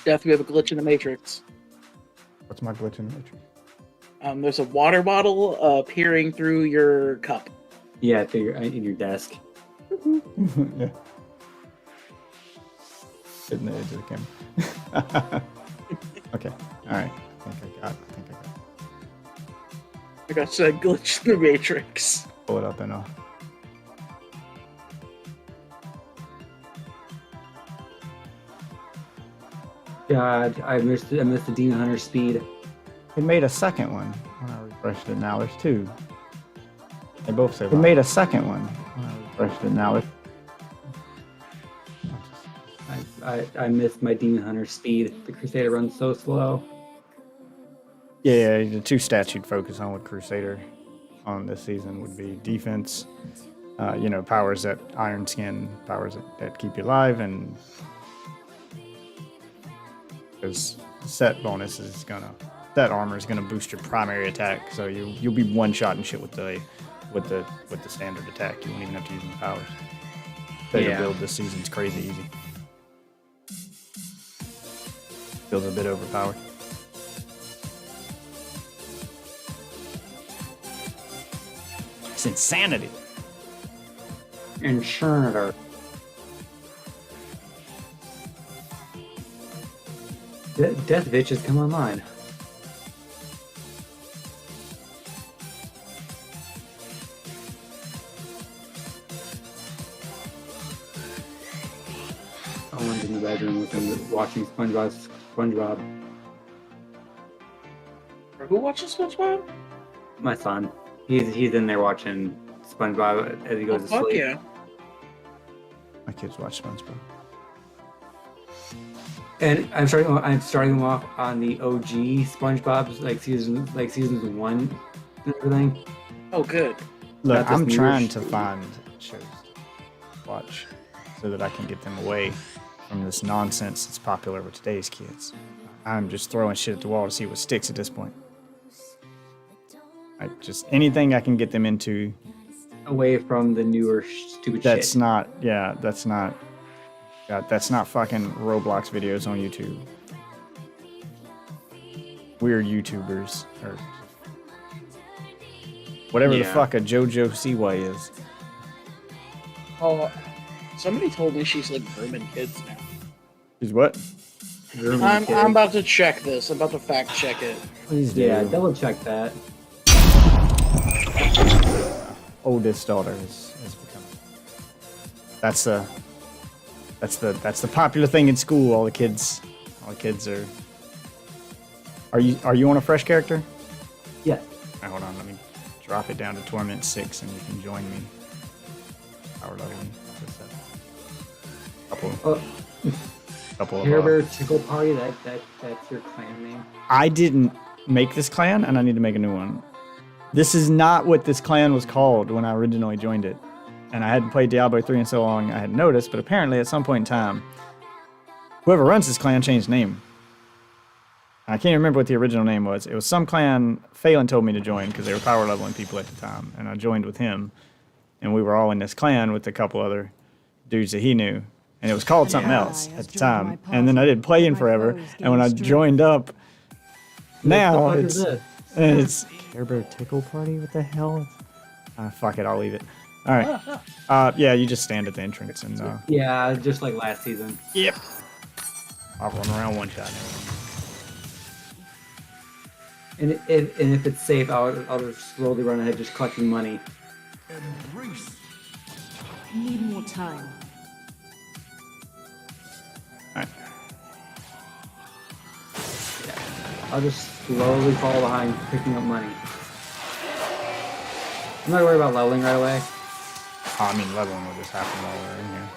Death, we have a glitch in the Matrix. What's my glitch in the matrix? There's a water bottle peering through your cup. Yeah, in your desk. Yeah. Hitting the edge of the camera. Okay. All right. I think I got it. I got that glitch in the Matrix. Pull it up and God, I missed the Demon Hunter speed. it made a second one when I refreshed it. Now there's two. They both say it made a second one when I refreshed it. Now it's I missed my Demon Hunter speed. The Crusader runs so slow. yeah. The two stats you'd focus on with Crusader on this season would be defense. Powers that Iron Skin, powers that keep you alive, and because set bonus is that armor is gonna boost your primary attack, so you'll be one shot and shit with the standard attack. You won't even have to use any powers. Your build this season's crazy easy. Feels a bit overpowered. It's insanity. Insurnator. Death Vitch has come online. I went in the bedroom with him watching SpongeBob. Who watches SpongeBob? My son. He's in there watching SpongeBob as he goes to Fuck sleep. yeah. My kids watch SpongeBob. And I'm starting them off on the OG SpongeBob's seasons 1 and everything. Oh, good. Look, I'm trying to find shows to watch so that I can get them away from this nonsense that's popular with today's kids. I'm just throwing shit at the wall to see what sticks at this point. Anything I can get them into. Away from the newer stupid shit. That's not fucking Roblox videos on YouTube. Weird YouTubers or whatever the fuck a JoJo Siwa is. Oh, somebody told me she's like grooming kids now. Is what? I'm about to check this. I'm about to fact check it. Please do. Yeah, double check that. Oldest daughter has become. That's the popular thing in school. All the kids are. Are you on a fresh character? Yeah. Right, hold on, let me drop it down to Torment 6 and you can join me. Power leveling. Couple of. Care Bear Tickle Party. That's your clan name. I didn't make this clan, and I need to make a new one. This is not what this clan was called when I originally joined it. And I hadn't played Diablo 3 in so long I had noticed, but apparently at some point in time, whoever runs this clan changed name. I can't remember what the original name was. It was some clan Phelan told me to join because they were power leveling people at the time. And I joined with him. And we were all in this clan with a couple other dudes that he knew. And it was called something else at the time. And then I didn't play in forever. And when I joined up, now it's Care Bear Tickle Party? What the hell? Fuck it, I'll leave it. All right. Yeah, you just stand at the entrance and. Yeah, just like last season. Yep. I'll run around one shot. And if it's safe, I'll just slowly run ahead, just collecting money. Embrace. Need more time. All right. Yeah. I'll just slowly follow behind, picking up money. I'm not worried about leveling right away. Oh, I mean, leveling will just happen while we're in here.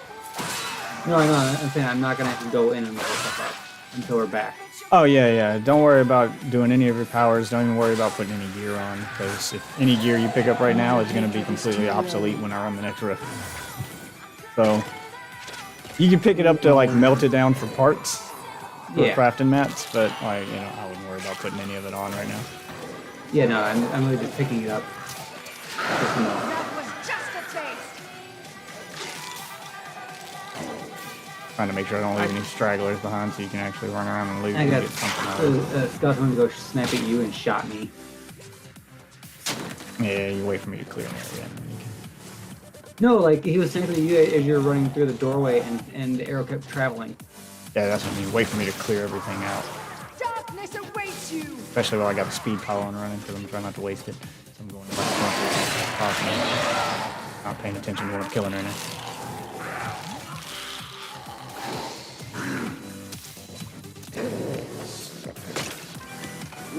No, I'm saying I'm not gonna have to go in and level stuff up until we're back. Oh, yeah. Don't worry about doing any of your powers. Don't even worry about putting any gear on, because if any gear you pick up right now is going to be completely obsolete when I run the next rift. So, you can pick it up to, like, melt it down for parts for crafting mats, but, like, I wouldn't worry about putting any of it on right now. Yeah, no, I'm really just picking it up. That was just a taste. Trying to make sure I don't leave any stragglers behind so you can actually run around and loot I and got get something out of it. Scott wanted to go snap at you and shot me. Yeah, you wait for me to clear an area. No, like he was sniping at you as you're running through the doorway, and the arrow kept traveling. Yeah, that's what I mean. Wait for me to clear everything out. Darkness awaits you. Especially while I got the speed power on running because I'm trying not to waste it. So I'm going as much as possible. Not paying attention to what I'm killing right now.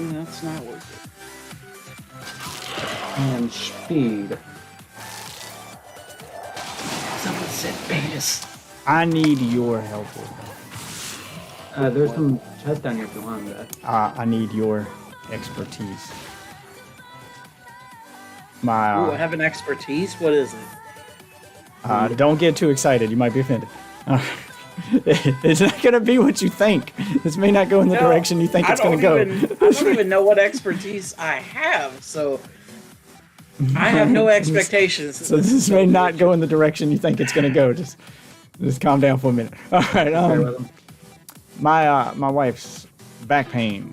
That's not worth And speed. Someone said penis. I need your help with that. There's some chests down here if you want that. I need your expertise. Ooh, I have an expertise. What is it? Don't get too excited. You might be offended. It's not going to be what you think. This may not go in the direction you think it's going to go. I don't even know what expertise I have, so I have no expectations. So this may not go in the direction you think it's going to go. Just calm down for a minute. All right. My wife's back pain.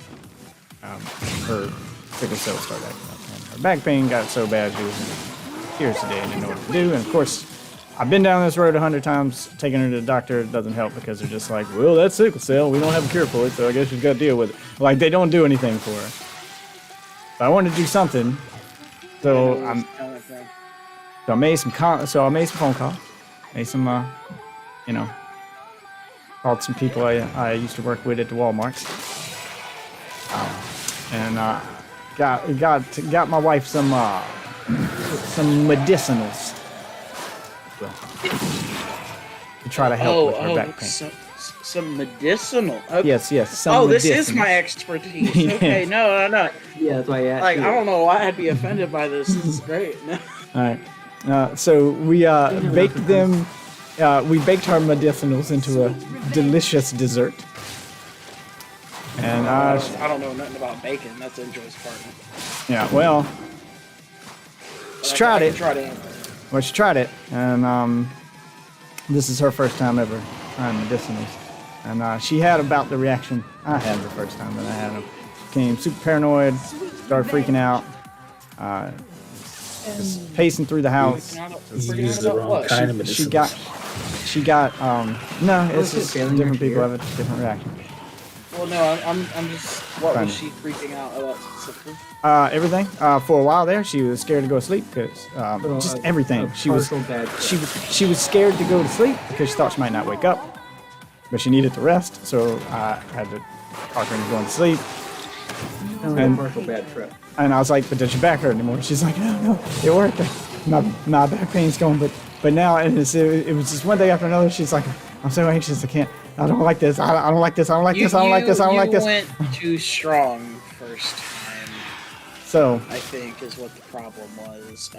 Her sickle cell started acting up. And her back pain got so bad she was in tears today and didn't know what to do. And of course, I've been down this road 100 times, taking her to the doctor. It doesn't help because they're just like, well, that's sickle cell. We don't have a cure for it, so I guess you've got to deal with it. Like, they don't do anything for her. But I wanted to do something, so I made some phone calls, made some, called some people I used to work with at the Walmarts, and got my wife some medicinals. To try to help with her back pain. Some medicinal. Okay. Yes. This is my expertise. Okay, no. Yeah, that's why I asked. Like, you. I don't know why I'd be offended by this. This is great. All right. So we baked them. We baked our medicinals into a delicious dessert. And I don't know nothing about bacon. That's Enjoy's department. Yeah. Well, she tried it. Well, she tried it, and this is her first time ever trying medicinals. And she had about the reaction I had the first time that I had them. She became super paranoid, started freaking out, just pacing through the house. You used the wrong kind of medicine. She got, no, it's just different people have a different reaction. Well, no, I'm just. What was she freaking out about specifically? Everything. For a while there, she was scared to go to sleep because just everything. She was scared to go to sleep because she thought she might not wake up, but she needed to rest. So I had to talk her into going to sleep. And partial bad trip. And I was like, "But does your back hurt anymore?" She's like, "No, it worked. My back pain's going, but now it was just one day after another. She's like, I'm so anxious. I don't like this. I don't like this. I don't like this. I don't like this. I don't like this." You went too strong first time. So I think is what the problem was.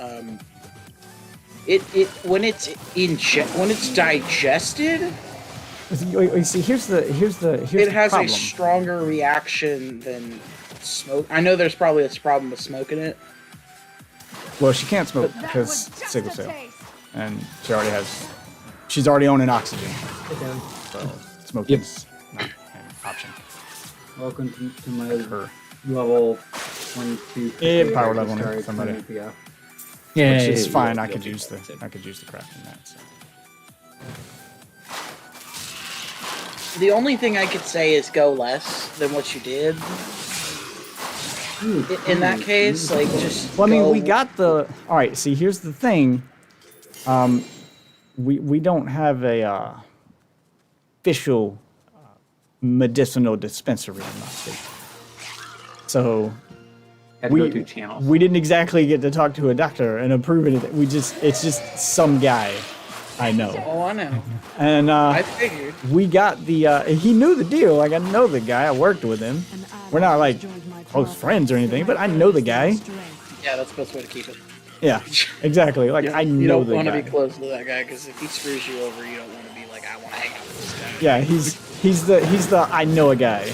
When it's digested, you see, here's the it has problem. a stronger reaction than smoke. I know there's probably a problem with smoking it. Well, she can't smoke because sickle cell, and she's already on an oxygen. So smoking's not an option. Welcome to my level 22. Power level on somebody. Yeah, Which is fine. I could use the craft in that. So. The only thing I could say is go less than what you did. In that case, like just. Well, I mean, we got the. All right. See, here's the thing. We don't have a official medicinal dispensary in my state. So Had to go through channels. we didn't exactly get to talk to a doctor and approve anything. It's just some guy I know. Oh, I know. And I figured. we got the he knew the deal. Like, I know the guy. I worked with him. We're not like close friends or anything, but I know the guy. Yeah, that's the best way to keep it. Yeah, exactly. Like, I know the guy. You don't want to be close to that guy because if he screws you over, you don't want to be like, I want to hang out with this guy. Yeah, he's the I know a guy.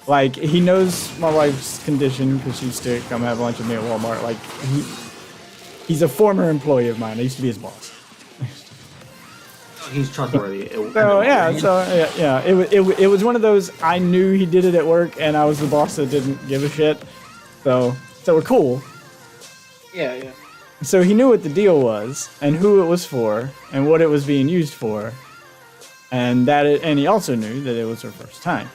Like, he knows my wife's condition because she used to come have lunch with me at Walmart. Like, he's a former employee of mine. I used to be his boss. He's trustworthy. So yeah. It was one of those. I knew he did it at work, and I was the boss that didn't give a shit. So we're cool. Yeah. So he knew what the deal was, and who it was for, and what it was being used for, and he also knew that it was her first time.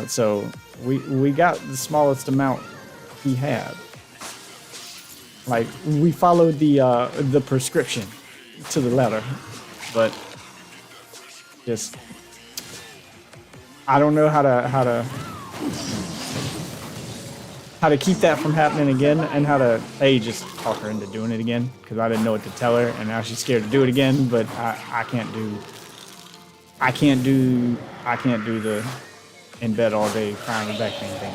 So we got the smallest amount he had. Like we followed the prescription to the letter, but just I don't know how to keep that from happening again, and how to just talk her into doing it again, because I didn't know what to tell her, and now she's scared to do it again. But I can't do the in bed all day crying the back pain thing.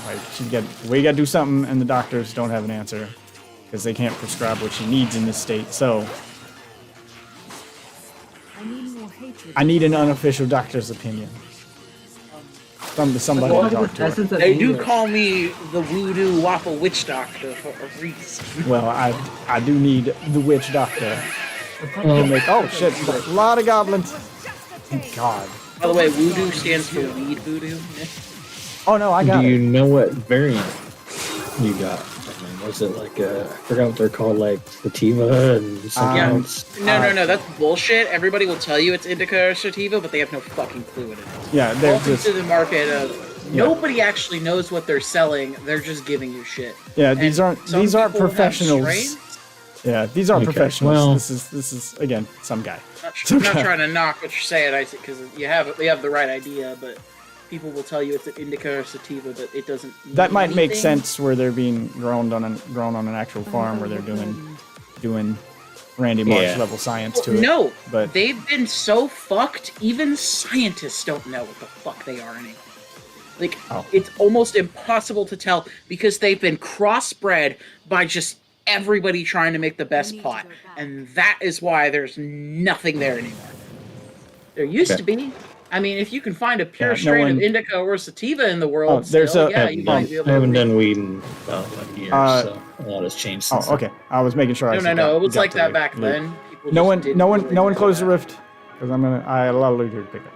Like we got to do something, and the doctors don't have an answer because they can't prescribe what she needs in this state. So I need an unofficial doctor's opinion. Somebody to talk to her. They do call me the voodoo waffle witch doctor for a reason. Well, I do need the witch doctor. Oh shit, a lot of goblins. Thank God. By the way, voodoo stands for weed voodoo. Oh no, I got Do it. you know what variant you got? I mean, was it like I forgot what they're called, like sativa and something else? No, that's bullshit. Everybody will tell you it's indica or sativa, but they have no fucking clue what it is. Yeah, they're Welcome just to the market of nobody actually knows what they're selling. They're just giving you shit. yeah. These aren't Some people have professionals. strains. Yeah, these aren't Okay, professionals. well- this is again some guy. I'm not trying to knock what you're saying, because you have the right idea, but people will tell you it's an indica or sativa, but it doesn't. That mean might make anything. sense where they're being grown on an actual farm where they're doing Randy Marsh Yeah. level science to it. No, but they've been so fucked. Even scientists don't know what the fuck they are anymore. Like, it's almost impossible to tell because they've been crossbred by just everybody trying to make the best pot, and that is why there's nothing there anymore. There used to be. I mean, if you can find a pure no strain of one- indica or sativa in the world, there's still, a- you might be able I to haven't read. done weed in about 1 year, so a lot has changed since. okay. I was making sure. No, it was like that back then. People No just one, didn't no one, really no one know closed the that. rift because I had a lot of loot here to pick up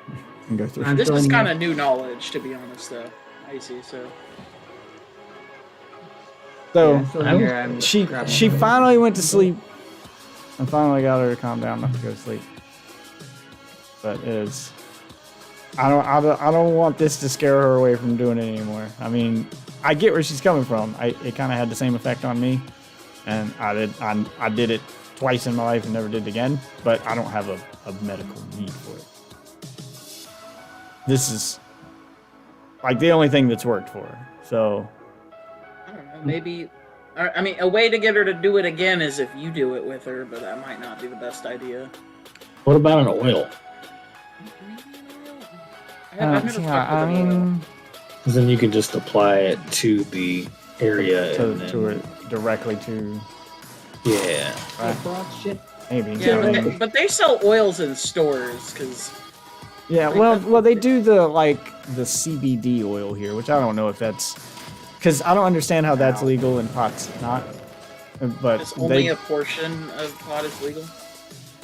and go through. I'm This filling is you- kind of new knowledge, to be honest, though. I see, so. So Yeah, still here, I'm she grabbing- finally went to sleep. I finally got her to calm down enough to go to sleep. But it is. I don't want this to scare her away from doing it anymore. I mean, I get where she's coming from. It kind of had the same effect on me, and I did it twice in my life and never did it again. But I don't have a medical need for it. This is like the only thing that's worked for her. So I don't know, maybe. I mean, a way to get her to do it again is if you do it with her, but that might not be the best idea. What about an oil? I've never fucked with an oil. Because then you can just apply it to the area and then, to it directly to yeah. Shit. maybe. Yeah, but they sell oils in stores because Yeah, well, they do the CBD oil here, which I don't know if that's because I don't understand how that's legal and pot's not. But it's only a portion of pot is legal.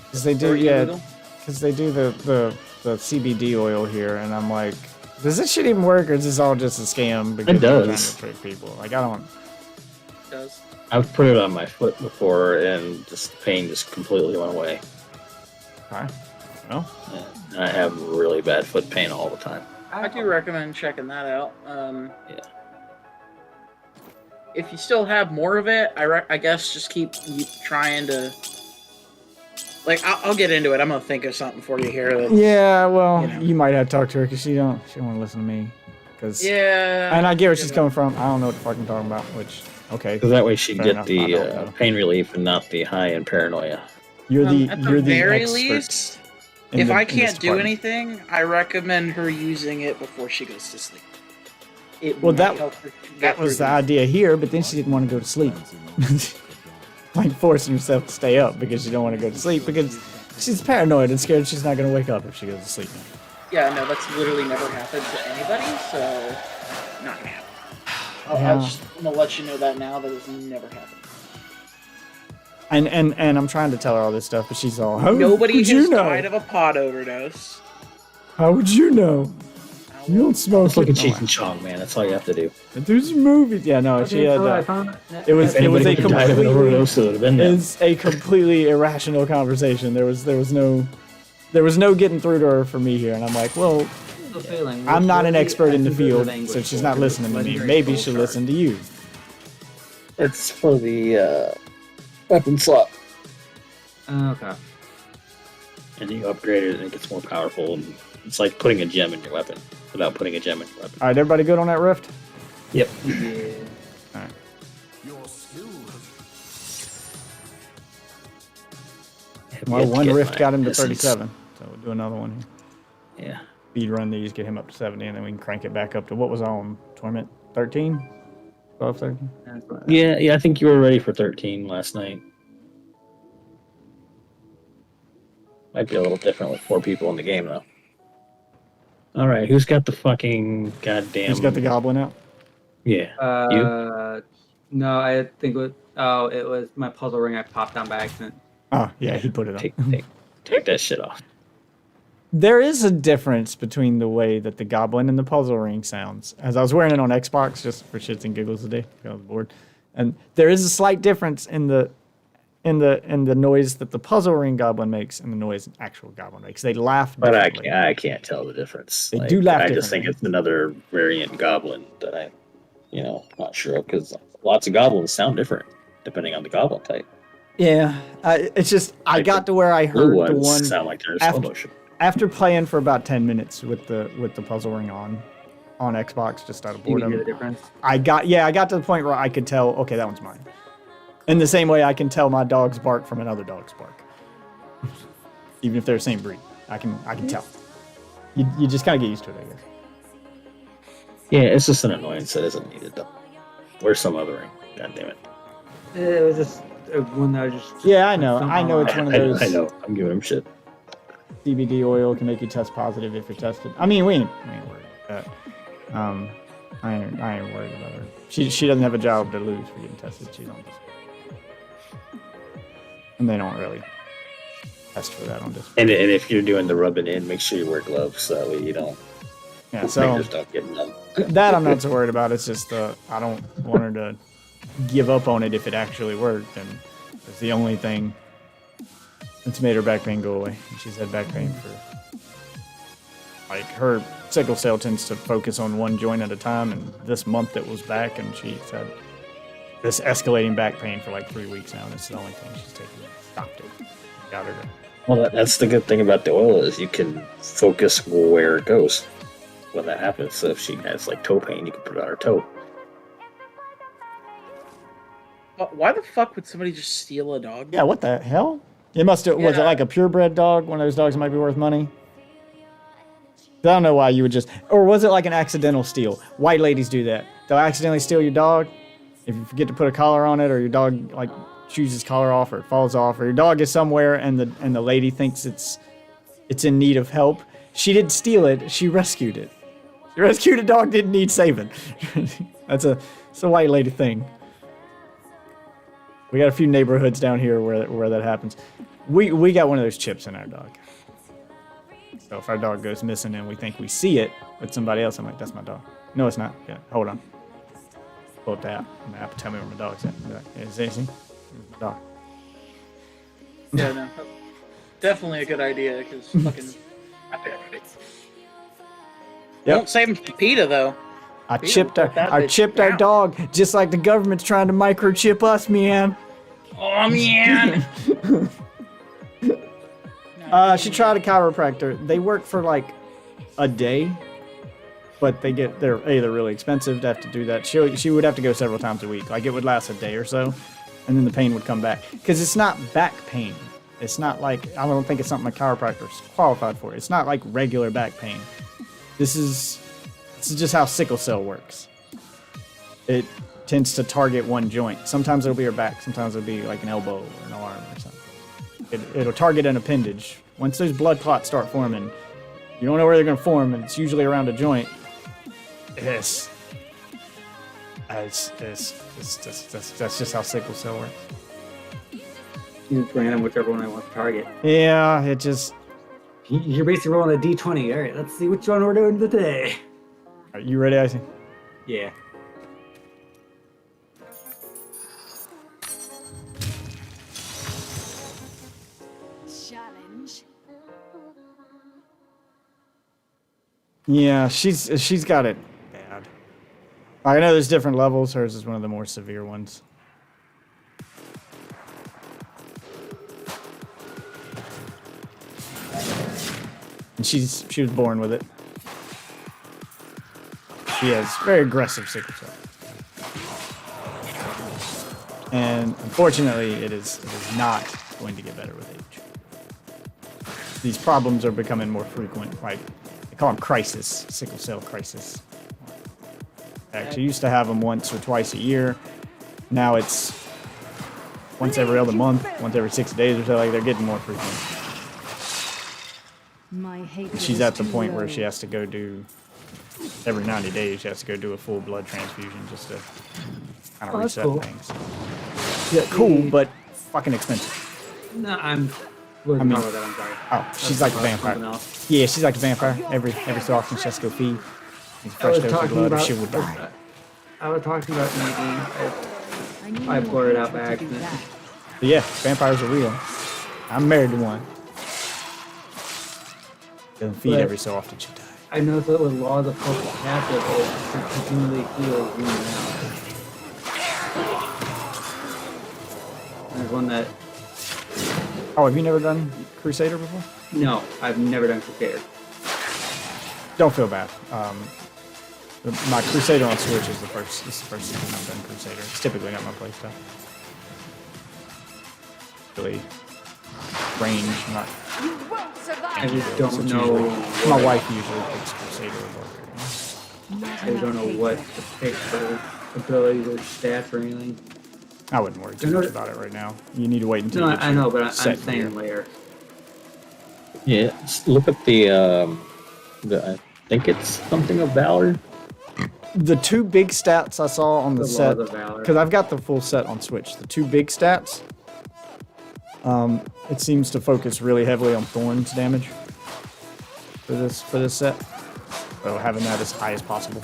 because they do, or yeah, illegal. because they do the CBD oil here, and I'm like, does this shit even work, or is this all just a scam? Because they're trying does. to trick people. Like I don't. It does. I've put it on my foot before, and just the pain just completely went away. Okay. Well, And I have really bad foot pain all the time. I do recommend checking that out. Yeah. If you still have more of it, I guess just keep trying to. Like, I'll get into it. I'm gonna think of something for you here. That's, yeah. Well, you know. you might have to talk to her because she don't want to listen to me. Because Yeah. and I get where she's you know. coming from. I don't know what the fuck I'm talking about. Which okay. Because that way she'd Fair get enough, I don't the know. pain relief and not the high-end paranoia. You're the At you're the the very expert. least, in if the- I in this can't do department. anything, I recommend her using it before she goes to sleep. It Well, might that- help her That get was the through idea here, but then she didn't want to go to sleep. Like forcing herself to stay up because she don't want to go to sleep because she's paranoid and scared she's not going to wake up if she goes to sleep. Yeah, no, that's literally never happened to anybody, so not gonna happen. Yeah. I'm gonna let you know that now that it's never happened. And I'm trying to tell her all this stuff, but she's all, how Nobody would has you know? died of a pot overdose. How would you know? You don't smoke Just look at it. Cheech and Chong, man. That's all you have to do. There's movies. Yeah, no, she had. It was Anybody a who died of an completely overdose would have been there. is a completely irrational conversation. There was no getting through to her for me here, and I'm like, well, I'm not an expert in the field, so she's not listening to me. Maybe she'll listen to you. It's for the weapon slot. Okay. And you upgrade it and it gets more powerful. And it's like putting a gem in your weapon without putting a gem in your weapon. All right, everybody good on that rift? Yep. Yeah. All right. Well, one rift got him to 37, so we'll do another one here. Yeah. Speed run these, get him up to 70, and then we can crank it back up to what was on Torment 13? 12, 13? Yeah, I think you were ready for 13 last night. Might be a little different with 4 people in the game, though. Alright, who's got the fucking goddamn... Who's got the goblin out? Yeah. No, I think it was my puzzle ring I popped down by accident. Oh, yeah, he put it on. Take that shit off. There is a difference between the way that the goblin and the puzzle ring sounds. As I was wearing it on Xbox just for shits and giggles today, I was bored, and there is a slight difference in the noise that the puzzle ring goblin makes and the noise an actual goblin makes. They laugh But differently. I can't tell the difference. They do laugh I just think differently. it's another variant goblin that I, not sure of, because lots of goblins sound different depending on the goblin type. Yeah, it's just I Like got to where I Blue heard the ones one sound like they're in slow after, motion. after playing for about 10 minutes with the puzzle ring on Xbox just out of You can hear boredom. the difference. I got to the point where I could tell, okay, that one's mine. In the same way I can tell my dog's bark from another dog's bark. Even if they're the same breed. I can tell. You just kind of get used to it, I guess. Yeah, it's just an annoyance that isn't needed, though. Where's some other ring? God damn it. It was just one that I just. Yeah, I know. I know it's one of those. I know. I'm giving him shit. CBD oil can make you test positive if you're tested. I mean, we ain't worried about that. I ain't worried about her. She doesn't have a job to lose for getting tested. She's on this. And they don't really test for that on this. And if you're doing the rubbing in, make sure you wear gloves so that way you don't. Yeah, so Fingers don't get numb. that I'm not so worried about. It's just I don't want her to give up on it if it actually worked, and it's the only thing that's made her back pain go away. And she's had back pain for like her sickle cell tends to focus on one joint at a time, and this month it was back, and she's had this escalating back pain for like 3 weeks now, and it's the only thing she's taken. Stopped it. Got her to. Well, that's the good thing about the oil is you can focus where it goes when that happens. So if she has like toe pain, you can put it on her toe. Why the fuck would somebody just steal a dog? Yeah, what the hell? It must have, was it Yeah. like a purebred dog? One of those dogs that might be worth money? I don't know why you would just, or was it like an accidental steal? White ladies do that. They'll accidentally steal your dog if you forget to put a collar on it, or your dog like chews his collar off, or it falls off, or your dog is somewhere and the lady thinks it's in need of help. She didn't steal it. She rescued it. She rescued a dog didn't need saving. It's a white lady thing. We got a few neighborhoods down here where that happens. We got one of those chips in our dog. So if our dog goes missing and we think we see it with somebody else, I'm like, that's my dog. No, it's not. Yeah, hold on. Pull up the app. The app will tell me where my dog's at. Be like, yeah, is it? My dog. Yeah, no. Definitely a good idea, because fucking... Yep. Don't save him from PETA, though. I PETA chipped will put that our bitch chipped our down. dog, just like the government's trying to microchip us, man. Oh, man! She tried a chiropractor. They work for like a day, but they're really expensive to have to do that. She would have to go several times a week. Like it would last a day or so, and then the pain would come back. Because it's not back pain. It's not like, I don't think it's something a chiropractor's qualified for. It's not like regular back pain. This is just how sickle cell works. It tends to target one joint. Sometimes it'll be her back. Sometimes it'll be like an elbow or an arm or something. It'll target an appendage. Once those blood clots start forming, you don't know where they're going to form, and it's usually around a joint. That's just how sickle cell works. Use random whichever one I want to target. Yeah, it just. You're basically rolling a d20. All right, let's see which one we're doing today. Are you ready, Icy? Yeah. Challenge. Yeah, she's got it bad. I know there's different levels. Hers is one of the more severe ones. And she was born with it. She has very aggressive sickle cell. And unfortunately, it is not going to get better with age. These problems are becoming more frequent. Like, they call them crisis, sickle cell crisis. Actually, used to have them once or twice a year. Now it's once every other month, once every 6 days or so. Like, they're getting more frequent. And she's at the point where she has to go do, every 90 days, she has to go do a full blood transfusion just to kind of reset things. Yeah, cool, but fucking expensive. No, I mean, I'm sorry. Oh, she's like a something vampire. else. Yeah, she's like a vampire. Every so often she has to go feed. Needs a fresh dose of blood or she will die. I was talking about maybe I blurred out by accident. But yeah, vampires are real. I'm married to one. Doesn't feed But- every so often she die. I noticed that with laws of cultural passive, it continually heals you now. There's one that Oh, have you never done Crusader before? no, I've never done Crusader. Don't feel bad. My Crusader on Switch is the first season I've done Crusader. It's typically not my playstyle. Really range, not. You won't survive. I just So don't it's know. usually- my wife usually picks Crusader or Barbarian. I don't know what to pick for abilities or stats or anything. I wouldn't worry too much about it right now. You need to wait until No, you get I know, but I'm set saying gear. later. Yeah, look up the I think it's something of valor. The two big stats I saw on the The set, Laws of Valor. because I've got the full set on Switch. The two big stats, it seems to focus really heavily on Thorns damage for this set. So having that as high as possible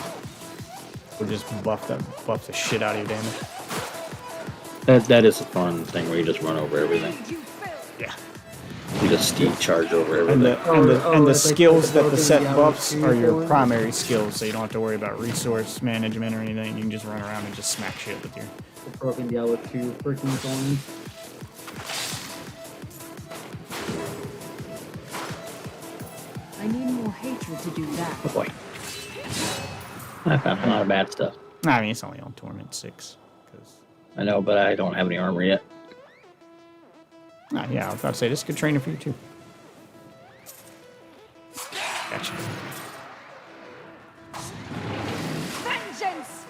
will just buff the shit out of your damage. That is a fun thing where you just run over everything. You fail. Yeah. You just steam charge over And everything. the it's like skills the that the set Diablo buffs 2 are your going? primary skills, so you don't have to worry about resource management or anything. You can just run around and just smack shit with your. The broken Diablo 2 freaking thorn. I need more hatred to do that. Oh boy, I found a lot of bad stuff. I mean, it's only on Torment 6. I know, but I don't have any armor yet. Yeah, I was about to say, this is a good training for you, too. Gotcha. Vengeance!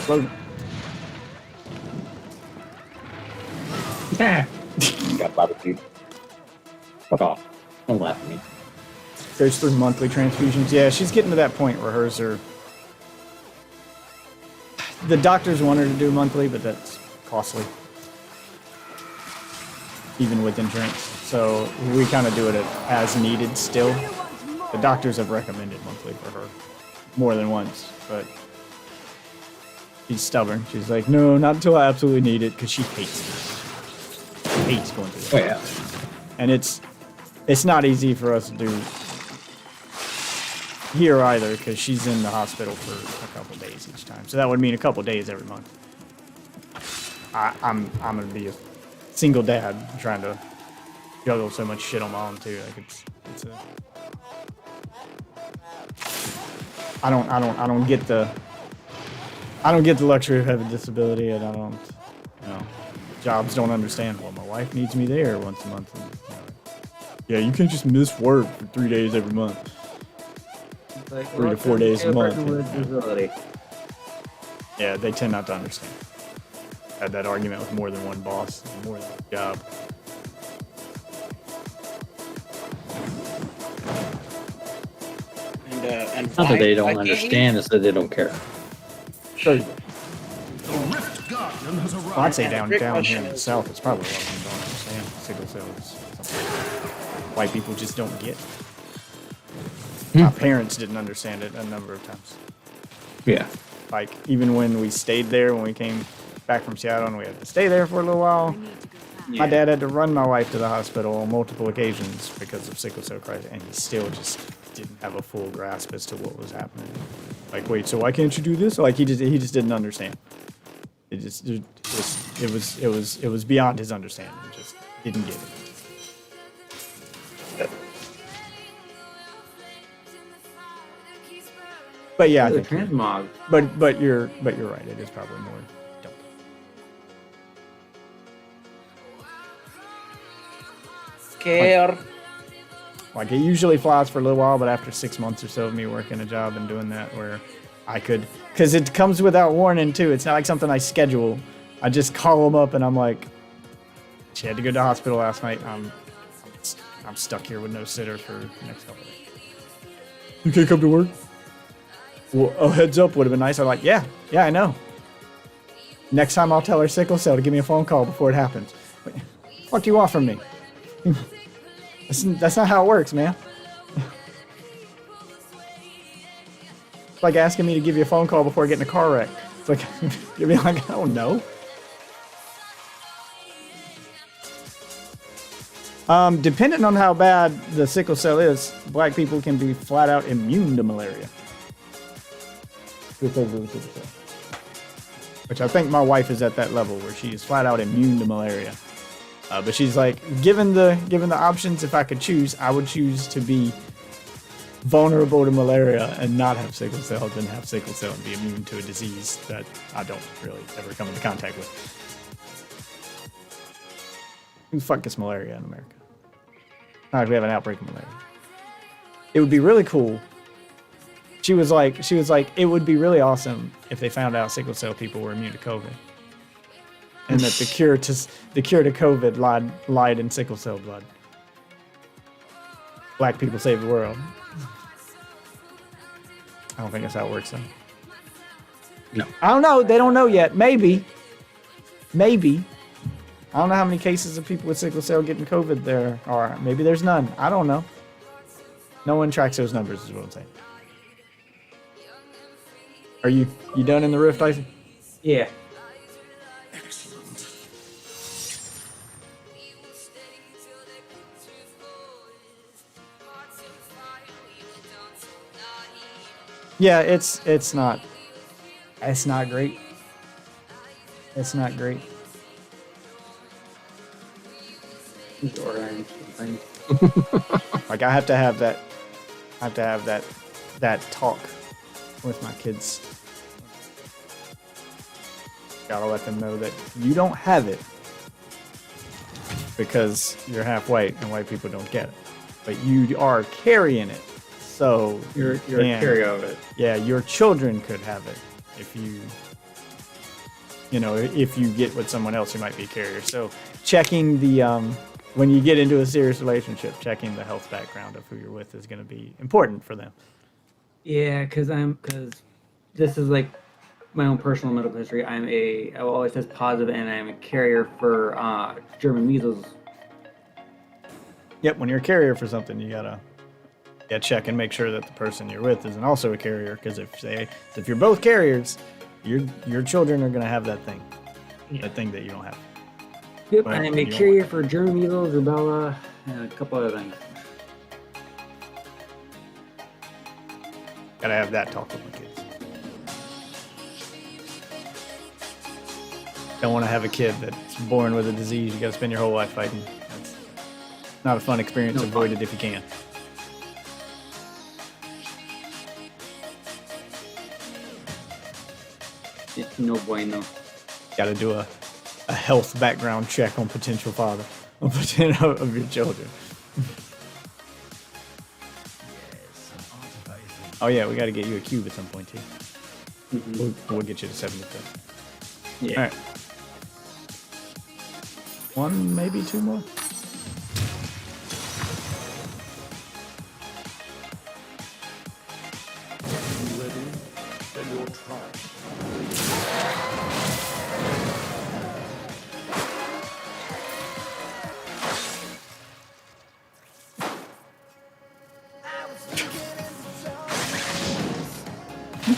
Slow. Got barbecued. Fuck off. Don't laugh at me. Goes through monthly transfusions. Yeah, she's getting to that point where hers are... The doctors want her to do monthly, but that's costly. Even with insurance. So we kind of do it as needed still. The doctors have recommended monthly for her more than once, but she's stubborn. She's like, no, not until I absolutely need it, because she hates it. She hates going through that. Oh yeah. And it's not easy for us to do here either, because she's in the hospital for a couple days each time. So that would mean a couple days every month. I'm gonna be a single dad trying to juggle so much shit on my own too. Like it's a. I don't get the luxury of having a disability, and I don't, jobs don't understand. Well, my wife needs me there once a month. And, yeah, you can't just miss work for 3 days every month. It's like, 3 to 4 days a month. With Yeah. disability. Yeah, they tend not to understand. Had that argument with more than one boss, more than one job. And Not that they don't why understand, it's that they don't care. So, I'd say down Great here in question. the South, it's probably a lot of people don't understand sickle cell is something white people just don't get. My parents didn't understand it a number of times. Yeah. Like, even when we stayed there, when we came back from Seattle and we had to stay there for a little while, my dad had to run my wife to the hospital on multiple occasions because of sickle cell crisis, and he still just didn't have a full grasp as to what was happening. Like, wait, so why can't you do this? Like, he just didn't understand. It was beyond his understanding. Just didn't get it. But yeah, I The think transmog. but you're right. It is probably more. Don't. Care. Like, it usually flies for a little while, but after 6 months or so of me working a job and doing that, where I could, because it comes without warning too. It's not like something I schedule. I just call them up and I'm like, she had to go to the hospital last night. I'm stuck here with no sitter for the next couple of days. You can't come to work? Well, a heads up would have been nice. I'm like, yeah, I know. Next time I'll tell her sickle cell to give me a phone call before it happens. What do you want from me? That's not how it works, man. It's like asking me to give you a phone call before getting a car wreck. It's like, you'd be like, I don't know. Depending on how bad the sickle cell is, black people can be flat out immune to malaria. Because of the sickle cell. Which I think my wife is at that level where she is flat out immune to malaria. But she's like, given the options, if I could choose, I would choose to be vulnerable to malaria and not have sickle cell than have sickle cell and be immune to a disease that I don't really ever come into contact with. Who the fuck gets malaria in America? Not if we have an outbreak of malaria. It would be really cool. She was like, it would be really awesome if they found out sickle cell people were immune to COVID. And that the cure to COVID lied in sickle cell blood. Black people save the world. I don't think that's how it works, though. No. I don't know. They don't know yet. Maybe. I don't know how many cases of people with sickle cell getting COVID there are. Maybe there's none. I don't know. No one tracks those numbers, is what I'm saying. Are you done in the rift, Tyson? Yeah. Yeah, it's not great. It's not great. Like, I have to have that talk with my kids. Gotta let them know that you don't have it because you're half white and white people don't get it, but you are carrying it. So You're a carrier of it. Yeah, your children could have it if you get with someone else who might be a carrier. So checking the when you get into a serious relationship, checking the health background of who you're with is going to be important for them. Yeah, because this is like my own personal medical history. I will always test positive, and I'm a carrier for German measles. Yep, when you're a carrier for something, you gotta check and make sure that the person you're with isn't also a carrier. Because if you're both carriers, your children are gonna have that thing, that thing that you don't have. Yep, But I'm a you don't carrier for German measles, rubella, and a couple other things. Gotta have that talk with my kids. Don't want to have a kid that's born with a disease you gotta spend your whole life fighting. That's not a fun experience. No Avoid fun. it if you can. It's no bueno. Gotta do a health background check on potential father of your children. Oh yeah, we gotta get you a cube at some point too. Mm-hmm. We'll get you to 75. Yeah. All right. One, maybe two more.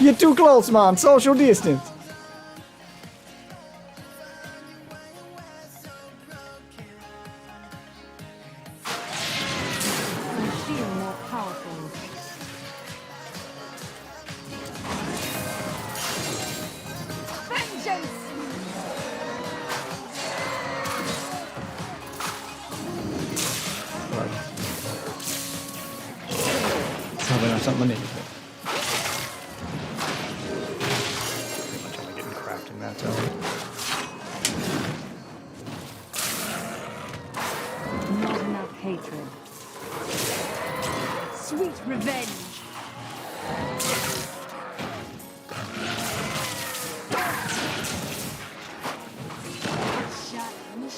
You're too close, man. Social distance. I feel more powerful. Vengeance! Probably not something I need. Pretty much only getting crafting mats out. Not enough hatred. Sweet revenge! Challenge.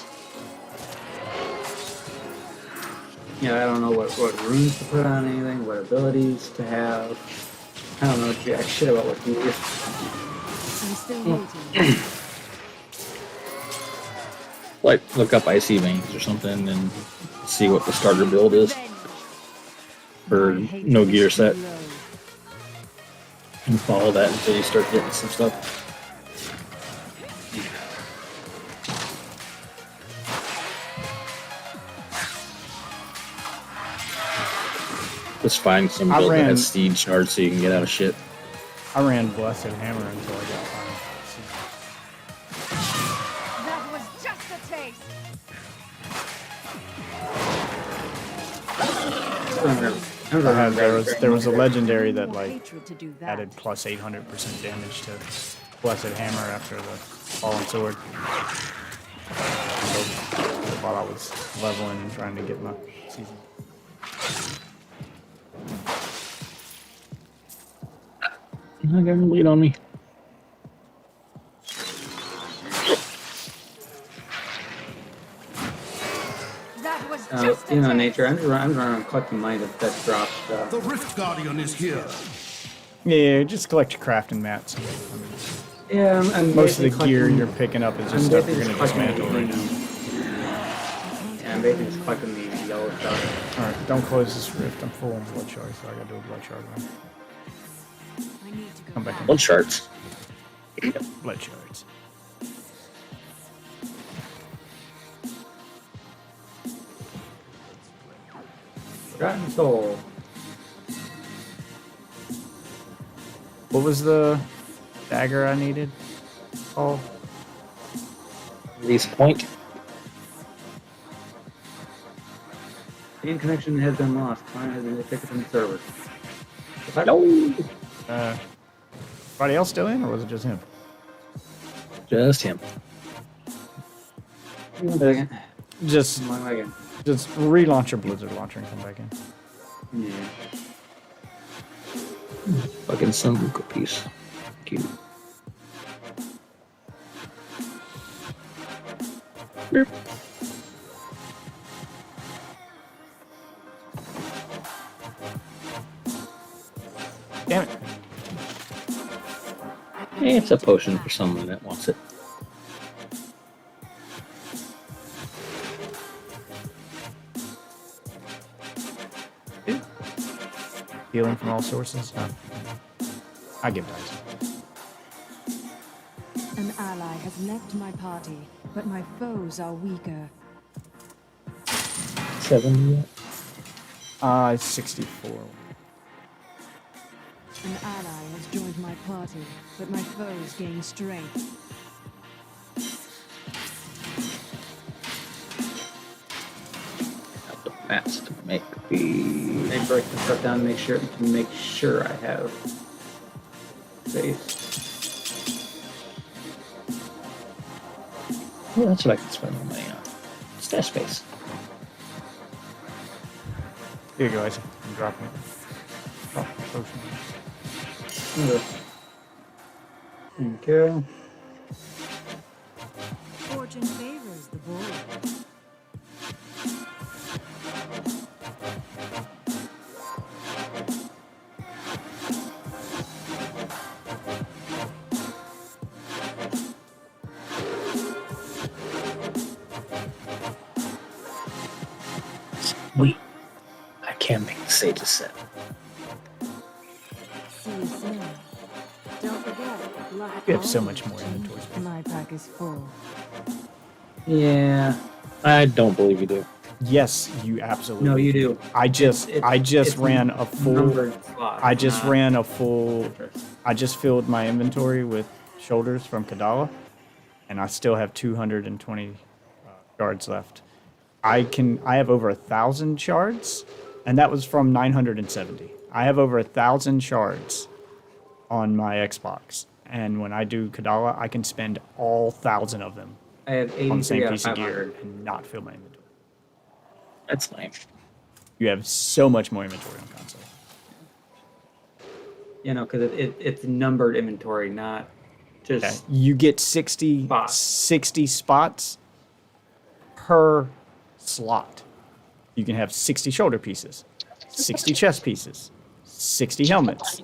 Yeah, I don't know what runes to put on anything, what abilities to have. I don't know jack shit about what to use. I'm still waiting. Like, look up Icy Veins or something and see what the starter build is for My hatred no gear is set. low. And follow that until you start getting some stuff. Just find some I build that ran- has seed shards so you can get out of shit. I ran Blessed Hammer until I got mine. That was just a taste. There was a legendary I need that more like hatred to do that. added plus 800% damage to Blessed Hammer after the Fallen Sword. While I was leveling and trying to get my season. Not gonna lead on me. That was just a You know, taste. nature. I'm running around collecting money that drops stuff. The Rift Guardian is here. Yeah, just collect your crafting mats. Yeah, I'm Most of the basically gear collecting- you're picking up is I'm just stuff you're basically gonna collecting dismantle right the- now. Yeah, I'm basically just collecting the yellow stuff. Alright, don't close this rift. I'm full on blood shards, so I gotta do a blood shard run. I need to go Come back in. Blood shards. Blood shards. Forgotten Soul. What was the dagger I needed? Oh, Release point. Game connection has been lost. Client has been ejected from the server. No. anybody else still in, or was it just him? Just him. One second. Just Come on, again. relaunch your Blizzard launcher and come back in. Yeah. Fucking Sambuca piece. Cute. Beep. Damn it. Hey, it's a potion for someone that wants it. Healing from all sources? No. I give dice. An ally has left my party, but my foes are weaker. 70. 64. An ally has joined my party, but my foes gain strength. Have the mats to make the. I break the stuff down to make sure I have space. Oh, that's what I can spend my money on. Stash space. Here you go, Isaac. I'm dropping it. Drop the potion. Okay. Thank you. Fortune favors the bold. Sweet. I can make the Sage's set. See you soon. You have so much more inventory space. My pack is full. Yeah. I don't believe you do. Yes, you absolutely. No, you do. I just It's ran a full. numbered slots, I just not ran a full. interest. I just filled my inventory with shoulders from Kadala, and I still have 220 shards left. I have over 1,000 shards, and that was from 970. I have over 1,000 shards on my Xbox, and when I do Kadala, I can spend all 1,000 of them I have on the 83 same out of piece of 500. gear and not fill my inventory. That's nice. You have so much more inventory on console. You know, because it's numbered inventory, not just. Okay. You get 60 Spots. 60 spots per slot. You can have 60 shoulder pieces, 60 chest pieces, 60 helmets,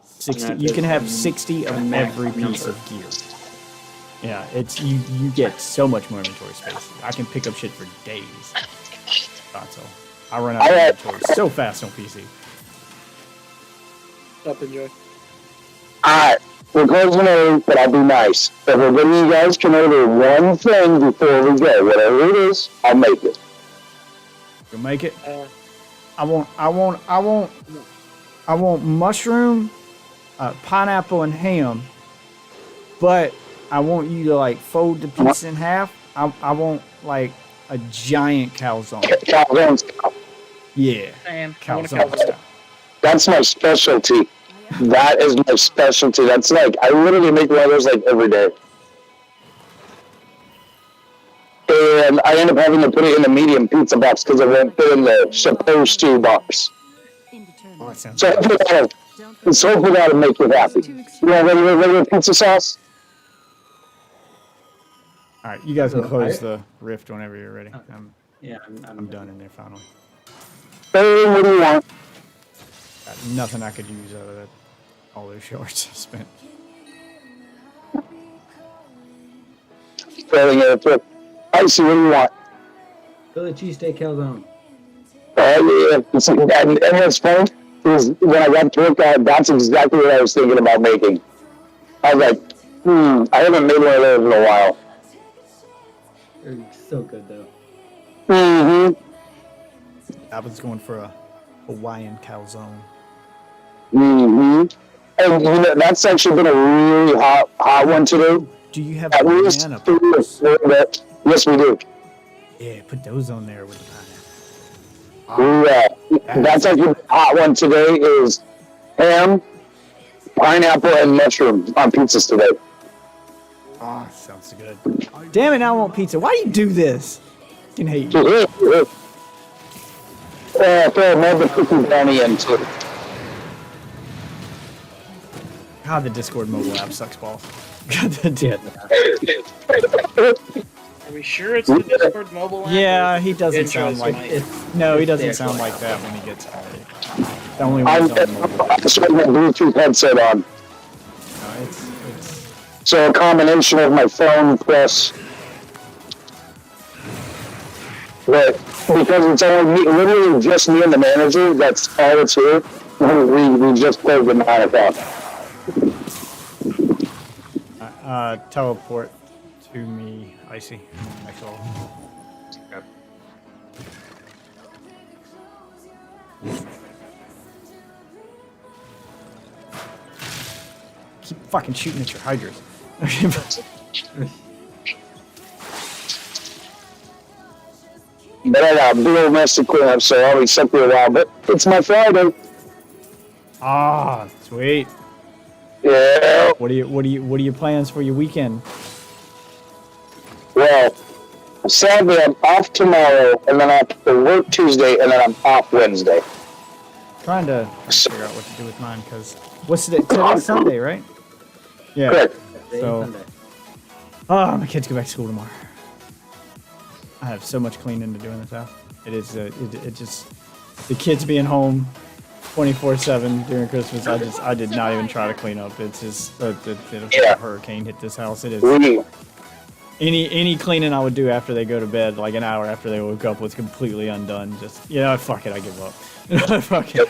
60. And You that can is have 60 of max every piece of gear. Yeah, it's you get so much more inventory space. I can pick up shit for days. Console. I run out of inventory so fast on PC. Up, enjoy. Alright, we're closing early, but I'll be nice. If everybody you guys can order one thing before we go, whatever it is, I'll make it. You'll make it. I want mushroom, pineapple, and ham, but I want you to like fold the pizza in half. I want like a giant calzone. Calzone style. Yeah, And I want a calzone calzone. style. That's my specialty. That is my specialty. That's like, I literally make one of those like every day. And I end up having to put it in a medium pizza box because it won't fit in the supposed to box. Oh, that sounds So good. hopefully that'll make you happy. You want regular pizza sauce? All right, you guys can So close I- the rift whenever you're ready. Yeah, I'm done in there finally. Hey, what do you want? Got nothing I could use out of that. All those shards I spent. Filling it up. Icy, what do you want? Philly cheesesteak calzone. Yeah. And what's funny is when I got to work out, that's exactly what I was thinking about making. I was like, I haven't made one of those in a while. They're so good though. Mm-hmm. I was going for a Hawaiian calzone. Mm-hmm. And you know, that's actually been a really hot one today. Do you have At least banana 3 or peppers? 4 that, yes, we do. Yeah, put those on there with the pineapple. That's actually a hot one today is ham, pineapple, and mushroom on pizzas today. Oh, sounds good. Damn it, now I want pizza. Why do you do this? I can hate you. Throw another cookie brownie in too. God, the Discord mobile app sucks balls. God, the Are we sure it's the Discord mobile app? Yeah, or he doesn't intro sound is like fine? No, he it's doesn't the sound actual like app. that when he gets excited. The only I'm one's on mobile. just with my Bluetooth headset on. No, it's So a combination of my phone plus, but because it's only me, literally just me and the manager, that's all it's here. We just closed at 9 o'clock. teleport to me, Icy. Next level. Keep fucking shooting at your hydras. But I got a big old mess to clean up, so I'll be stuck for a while. But it's my Friday. Ah, sweet. Yeah. What are your plans for your weekend? Well, sadly, I'm off tomorrow, and then I have to work Tuesday, and then I'm off Wednesday. Trying to figure out what to do with mine because what's today? Today's Sunday, right? Yeah. Correct. Day So- Sunday. Oh, my kids go back to school tomorrow. I have so much cleaning to do in this house. It is it just the kids being home 24/7 during Christmas. I did not even try to clean up. It's just a Yeah. hurricane hit this house. It is We, any cleaning I would do after they go to bed, like an hour after they woke up, was completely undone. Just fuck it, I give up. Fuck it.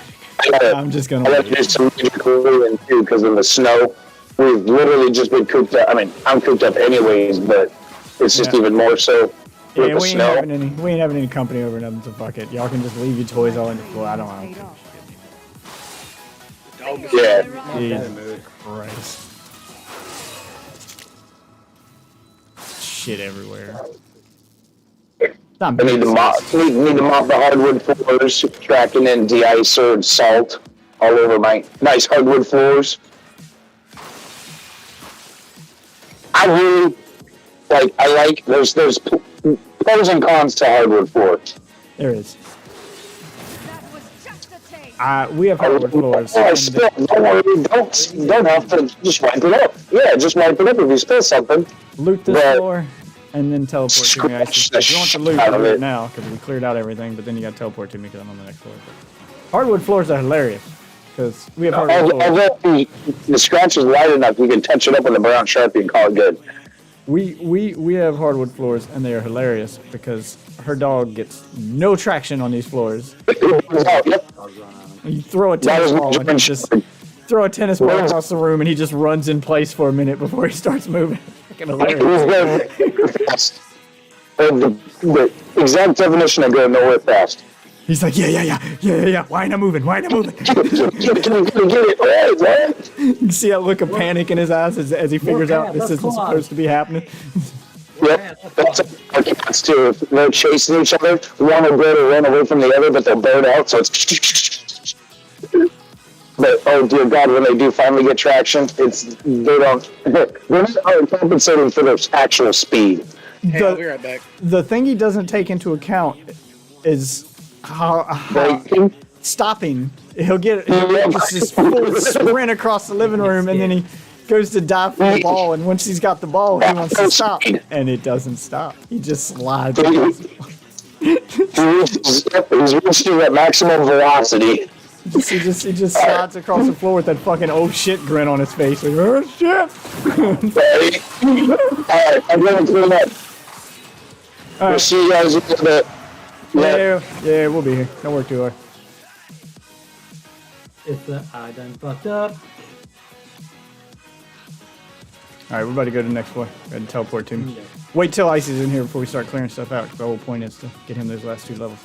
I'm just I gonna got to do wait. some major cleaning too because of the snow. we've literally just been cooped up. I mean, I'm cooped up anyways, but it's just even more so with Yeah, the we ain't snow. having any company over nothing, so fuck it. Y'all can just leave your toys all in the floor. I don't know. Yeah. Jesus Christ. Shit everywhere. I need to mop the hardwood floors, tracking in de-icer and salt all over my nice hardwood floors. I like there's pros and cons to hardwood floors. There is. We have hardwood floors. Oh, spill. Don't worry. Don't have to just wipe it up. Yeah, just wipe it up if you spill something. Loot this floor and then teleport to me. If you want the loot, out of loot it. now because we cleared out everything. But then you got to teleport to me because I'm on the next floor. Hardwood floors are hilarious because we have hardwood floors. Although the scratch is light enough, you can touch it up with a brown Sharpie and call it good. We have hardwood floors and they are hilarious because her dog gets no traction on these floors. You throw a tennis ball and he just throw a tennis ball across the room and he just runs in place for a minute before he starts moving. Fucking hilarious. The exact definition of going nowhere fast. He's like, yeah. Why ain't I moving? Get it. You see that look of panic in his eyes as he figures out this isn't supposed to be happening. Yep, that's our cats too. If they're chasing each other, one will go to run away from the other, but they'll burn out, so it's... But, oh dear God, when they do finally get traction, they're not compensating for their actual speed. Hey, I'll be right back. The thing he doesn't take into account is how stopping. He'll get just this full sprint across the living room, and then he goes to dive for the ball, and once he's got the ball, he wants to stop, and it doesn't stop. He just slides. He's reaching at maximum velocity. He just slides across the floor with that fucking oh shit grin on his face. Like, oh shit! Alright, I'm gonna clean up. We'll see you guys in a bit. Yeah, we'll be here. Don't work too hard. I done fucked up. Alright, we're about to go to the next floor. Go ahead and teleport to me. Yeah. Wait till Icy's in here before we start clearing stuff out. The whole point is to get him those last 2 levels.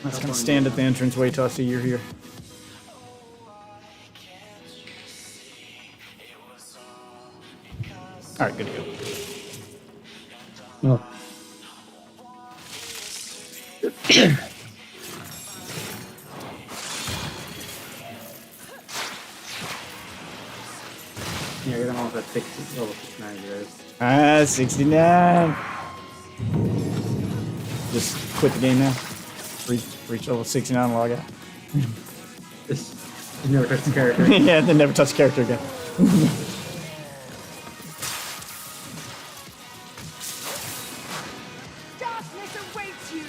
I'm just gonna stand at the entrance, wait till I see you're here. Alright, good to go. Oh. Yeah, you're almost at 60, level 69, 69. Just quit the game now. Reach level 69 and log out. Just never touch the character. Yeah, then never touch the character again. Darkness awaits you.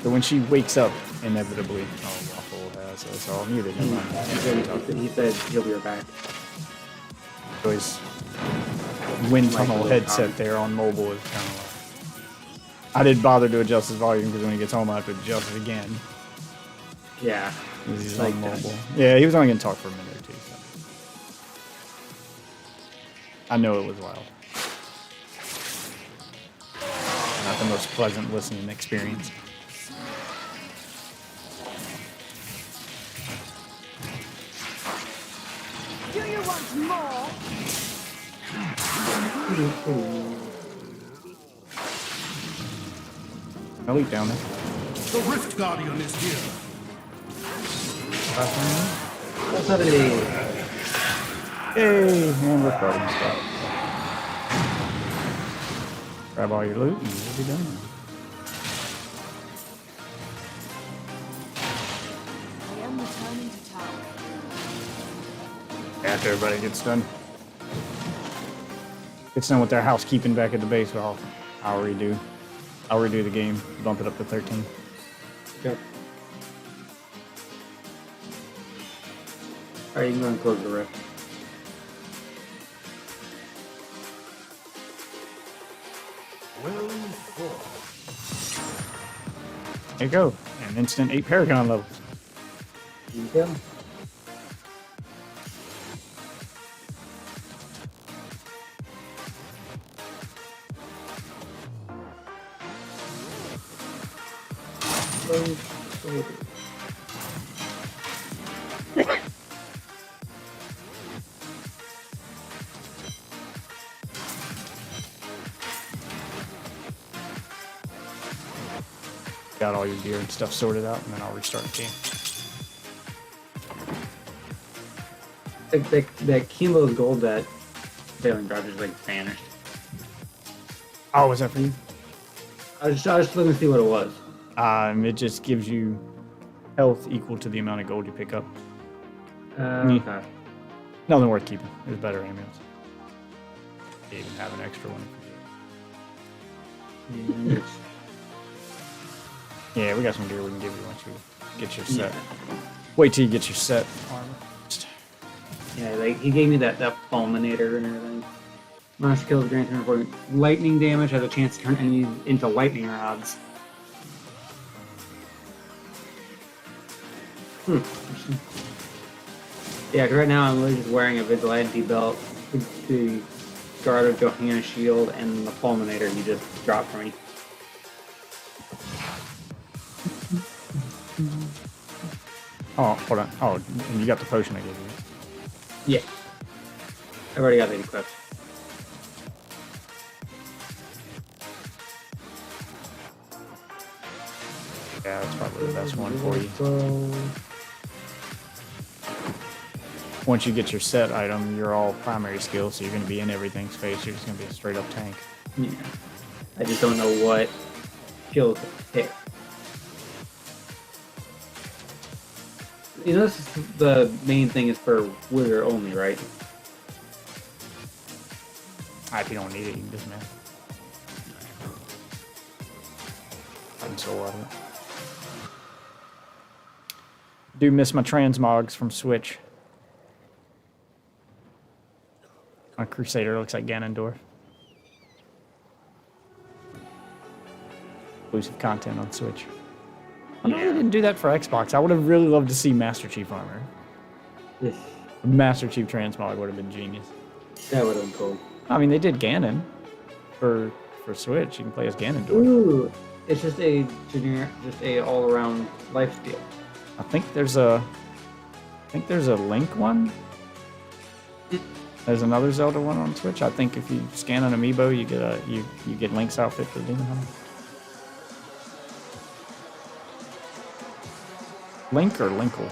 So when she wakes up, inevitably, Waffle has us all muted. Never mind. He said he'll be right back. So his wind tunnel headset there on mobile is kind of like... I didn't bother to adjust his volume because when he gets home I have to adjust it again. Yeah. He's like on mobile. Yeah, he was only going to talk for a minute or two. So. I know it was wild. Not the most pleasant listening experience. Do you want more? I'll eat down there. The Rift Guardian is here. What's up, Eddie? Hey, and we're starting stuff. Grab all your loot and we'll be done. I am returning to town. After everybody gets done. Gets done with their housekeeping back at the base, I'll redo the game, bump it up to 13. Okay. Alright, you can go and close the rift. Well fought. There you go. An instant 8 Paragon level. There you go. Got all your gear and stuff sorted out, and then I'll restart the game. That Kimbo's gold that failing drive just like vanished. Oh, was that for you? I was just looking to see what it was. It just gives you health equal to the amount of gold you pick up. Okay. Nothing worth keeping. There's better amulets. You even have an extra one. Yeah, we got some gear we can give you once you get your set. Yeah. Wait till you get your set armor. Yeah, like he gave me that fulminator and everything. Monster kills grants for lightning damage, has a chance to turn enemies into lightning rods. Interesting. Yeah, 'cause right now I'm literally just wearing a vigilante belt, the guard of Johanna's shield, and the fulminator he just dropped for me. Oh, hold on. Oh, and you got the potion I gave you. Yeah. I've already got that equipped. Yeah, that's probably the best one for you. Once you get your set item, you're all primary skill, so you're going to be in everything's face. You're just going to be a straight up tank. Yeah. I just don't know what skills to pick. You know, this is the main thing is for wizard only, right? If you don't need it, you can dismantle. I'm so out of it. Do miss my transmogs from Switch. My Crusader looks like Ganondorf. Exclusive content on Switch. I know they didn't do that for Xbox. I would have really loved to see Master Chief armor. Yes. Master Chief transmog would have been genius. That would have been cool. I mean, they did Ganon for Switch. You can play as Ganondorf. Ooh, it's just a generic, just a all-around life steal. I think there's a Link one. There's another Zelda one on Switch. I think if you scan an amiibo, you get you get Link's outfit for Demon Hunter. Link or Linkle?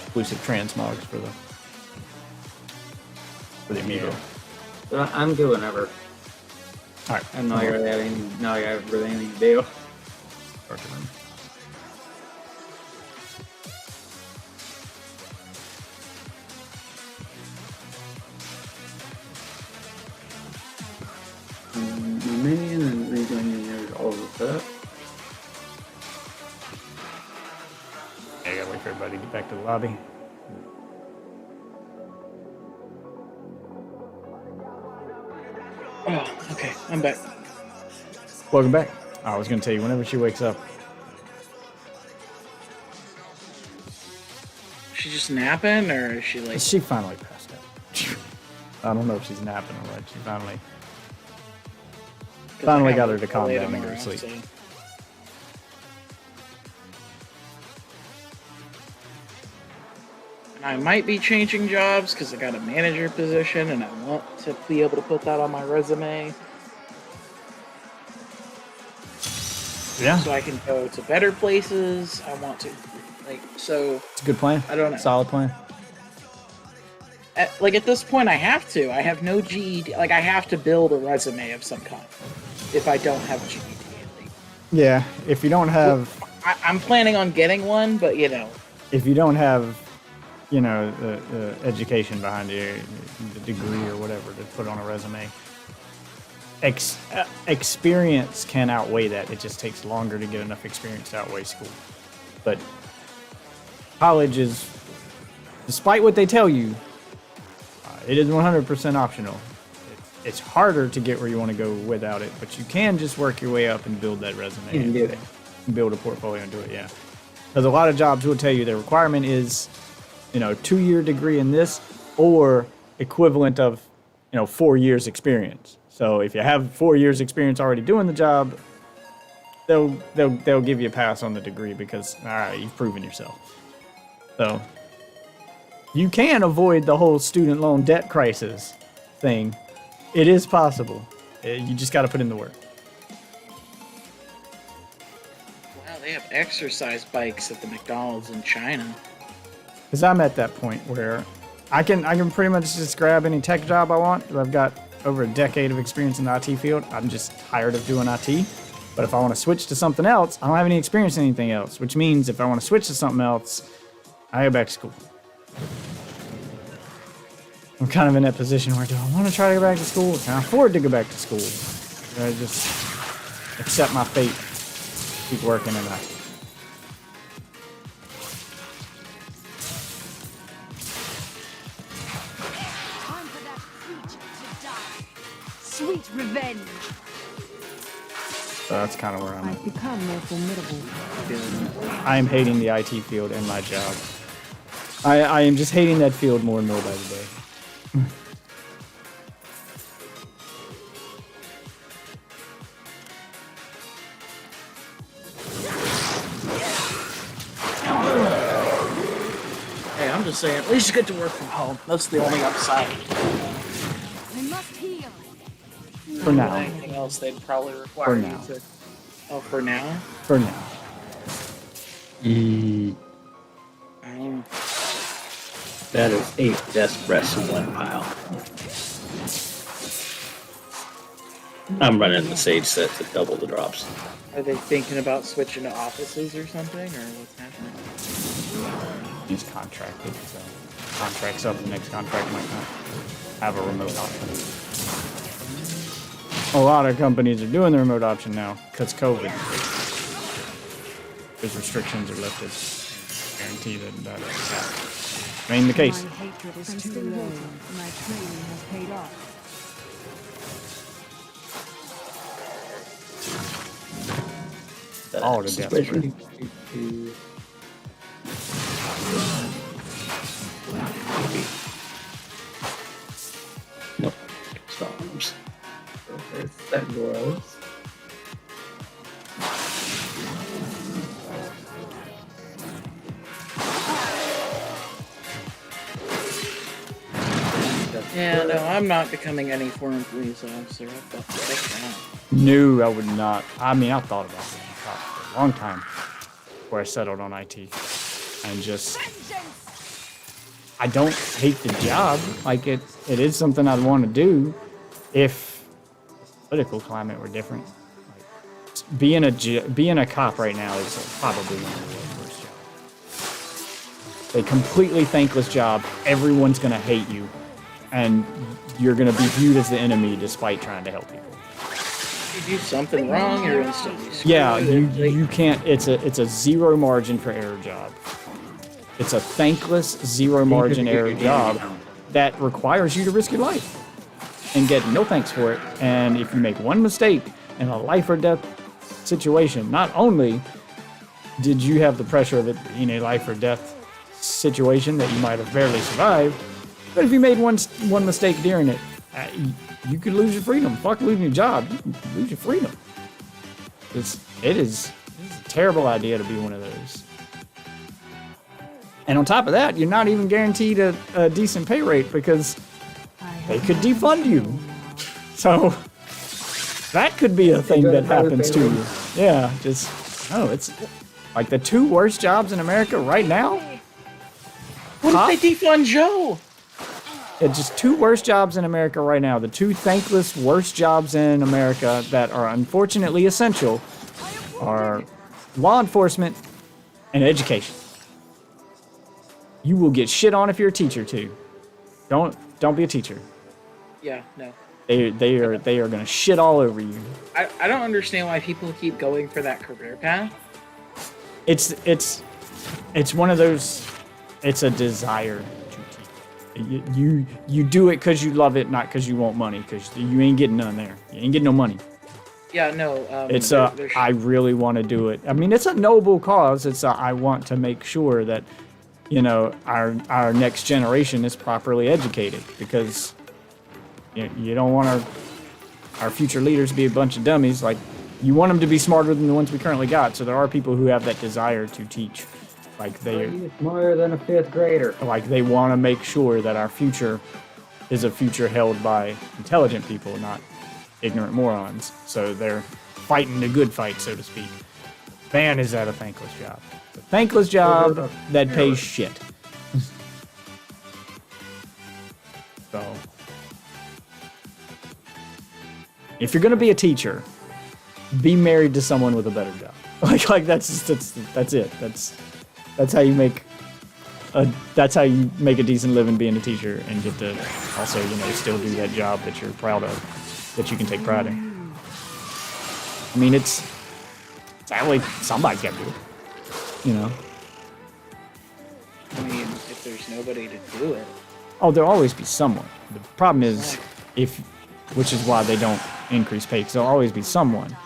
Exclusive transmogs for the amiibo. But I'm good whenever. All right. I'm not really having, now I have really anything to do. Start the room. Minion and rejoining yours all of that. Yeah, I gotta wait for everybody to get back to the lobby. Oh, okay, I'm back. Welcome back. I was gonna tell you whenever she wakes up. She just napping, or is she like? She finally passed out. I don't know if she's napping or what. She finally got her to calm down and go to sleep. So. And I might be changing jobs because I got a manager position, and I want to be able to put that on my resume. Yeah, So I can go to better places. I want to, like, so. it's a good plan. I don't know. Solid plan. At this point, I have to. I have no GED. Like, I have to build a resume of some kind if I don't have GED. Yeah, if you don't have, I'm planning on getting one, but you know. if you don't have, you know, the education behind you, the degree or whatever to put on a resume, experience can outweigh that. It just takes longer to get enough experience to outweigh school. But college is despite what they tell you, it is 100% optional. It's harder to get where you want to go without it, but you can just work your way up and build that resume. You can do it. And build a portfolio and do it, yeah. Because a lot of jobs will tell you the requirement is, 2-year degree in this or equivalent of, 4 years experience. So if you have 4 years experience already doing the job, they'll give you a pass on the degree because, all right, you've proven yourself. So you can avoid the whole student loan debt crisis thing. It is possible. You just got to put in the work. Wow, they have exercise bikes at the McDonald's in China. Because I'm at that point where I can pretty much just grab any tech job I want. I've got over a decade of experience in the IT field. I'm just tired of doing IT. But if I want to switch to something else, I don't have any experience in anything else, which means if I want to switch to something else, I go back to school. I'm kind of in that position where do I want to try to go back to school? Can I afford to go back to school? Or I just accept my fate, keep working in IT? Time for that creature to die. Sweet revenge. So that's kind of where I'm at. I've become more formidable. I am hating the IT field and my job. I am just hating that field more and more by the day. Hey, I'm just saying, at least you get to work from home. That's the only upside. I must heal. For now. Anything else they'd probably require For you now. to... Oh, for now? For now. That is 8 desk rests in one pile. I'm running the Sage set to double the drops. Are they thinking about switching to offices or something, or what's happening? He's contracted, so contract's up. The next contract might not have a remote option. A lot of companies are doing the remote option now because COVID. Because restrictions are lifted. Guarantee that remain the case. My hatred is too low. My training has paid off. All the deaths. Nope. Stop. That grows. Yeah, no, I'm not becoming any foreign police officer. I've got to take that. No, I would not. I mean, I thought about it for a long time before I settled on IT. And just, I don't hate the job. Like, it is something I'd want to do if the political climate were different. Like, being a cop right now is probably one of the worst jobs. A completely thankless job. Everyone's going to hate you. And you're going to be viewed as the enemy despite trying to help people. If you do something wrong, you're instantly screwed. Yeah, you can't. It's a zero margin for error job. It's a thankless zero margin error job that requires you to risk your life and get no thanks for it. And if you make one mistake in a life or death situation, not only did you have the pressure of it being a life or death situation that you might have barely survived, but if you made one mistake during it, you could lose your freedom. Fuck losing your job. You can lose your freedom. It is a terrible idea to be one of those. And on top of that, you're not even guaranteed a decent pay rate because they could defund you. So that could be a thing that happens to you. Yeah, it's like the 2 worst jobs in America right now. What if they defund Joe? It's just 2 worst jobs in America right now. The 2 thankless worst jobs in America that are unfortunately essential are law enforcement and education. You will get shit on if you're a teacher too. Don't be a teacher. Yeah, no. They are gonna shit all over you. I don't understand why people keep going for that career path. It's one of those. It's a desire. You do it because you love it, not because you want money. Because you ain't getting none there. You ain't getting no money. Yeah, no. It's I really want to do it. I mean, it's a noble cause. It's I want to make sure that, you know, our next generation is properly educated, because you don't want our future leaders to be a bunch of dummies. Like, you want them to be smarter than the ones we currently got. So there are people who have that desire to teach. Like they're smarter than a 5th grader. Like they want to make sure that our future is a future held by intelligent people, not ignorant morons. So they're fighting the good fight, so to speak. Man, is that a thankless job. A thankless job that pays shit. So, if you're gonna be a teacher, be married to someone with a better job. Like that's it. That's how you make a decent living being a teacher, and get to also, still do that job that you're proud of, that you can take pride in. I mean, it's sadly somebody's got to do it, I mean, if there's nobody to do it. Oh, there'll always be someone. The problem is which is why they don't increase pay, because there'll always be someone.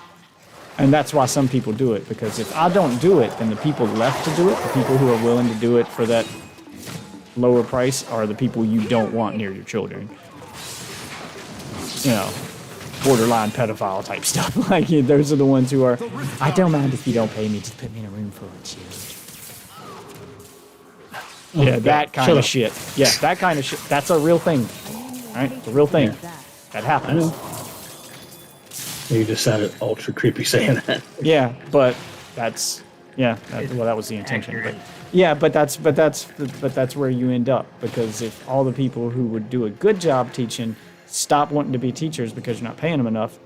And that's why some people do it, because if I don't do it, then the people left to do it, the people who are willing to do it for that lower price, are the people you don't want near your children. Borderline pedophile type stuff. Like, those are the ones who are, I don't mind if you don't pay me, just put me in a room full of children. Yeah, that kind of shit. Yeah, that kind of shit. That's a real thing. Right? It's a real thing. That happens. You just sounded ultra creepy saying that. Yeah, but that was the intention. But yeah, but that's where you end up, because if all the people who would do a good job teaching stop wanting to be teachers because you're not paying them enough,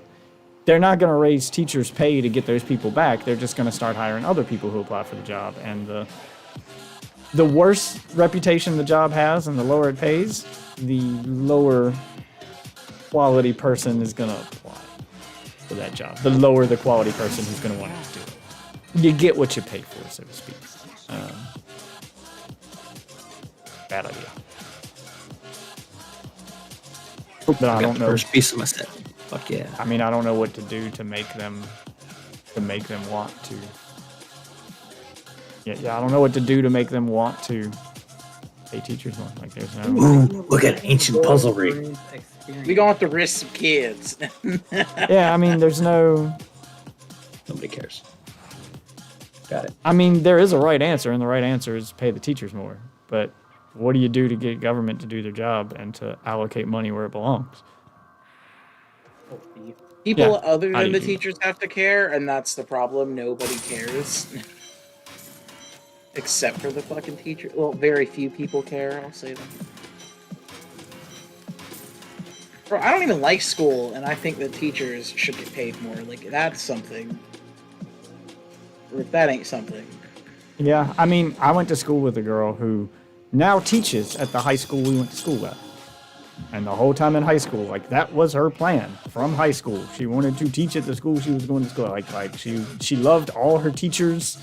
they're not going to raise teachers' pay to get those people back. They're just going to start hiring other people who apply for the job, and the worse reputation the job has and the lower it pays, the lower quality person is going to apply for that job. The lower the quality person who's going to want to do it. You get what you pay for, so to speak. Bad idea. But I don't know. First piece of my set. Fuck yeah. I mean, I don't know what to do to make them want to. Yeah, I don't know what to do to make them want to pay teachers more. Like, there's no. Ooh, look at ancient puzzlery. We don't have to risk some kids. Yeah, I mean, there's no. Nobody cares. Got it. I mean, there is a right answer, and the right answer is pay the teachers more. But what do you do to get government to do their job and to allocate money where it belongs? People other than the teachers have to care, and that's the problem. Nobody cares. Except for the fucking teacher. Well, very few people care, I'll say that. Bro, I don't even like school, and I think that teachers should get paid more. Like, that's something. Or if that ain't something. Yeah, I mean, I went to school with a girl who now teaches at the high school we went to school at. And the whole time in high school, like, that was her plan from high school. She wanted to teach at the school she was going to school. Like she loved all her teachers.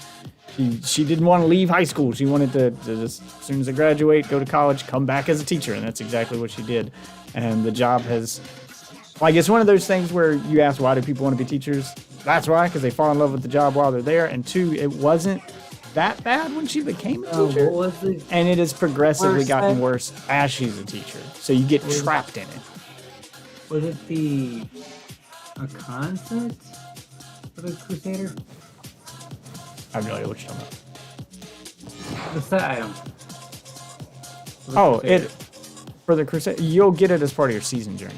She didn't want to leave high school. She wanted to just, as soon as I graduate, go to college, come back as a teacher. And that's exactly what she did. And the job has, like, it's one of those things where you ask, why do people want to be teachers? That's why, because they fall in love with the job while they're there. And two, it wasn't that bad when she became a teacher. And it has progressively gotten worse as she's a teacher. So you get trapped in it. Was it a concept for the Crusader? I have no idea what you're talking about. The set item. For the Crusader, you'll get it as part of your season journey.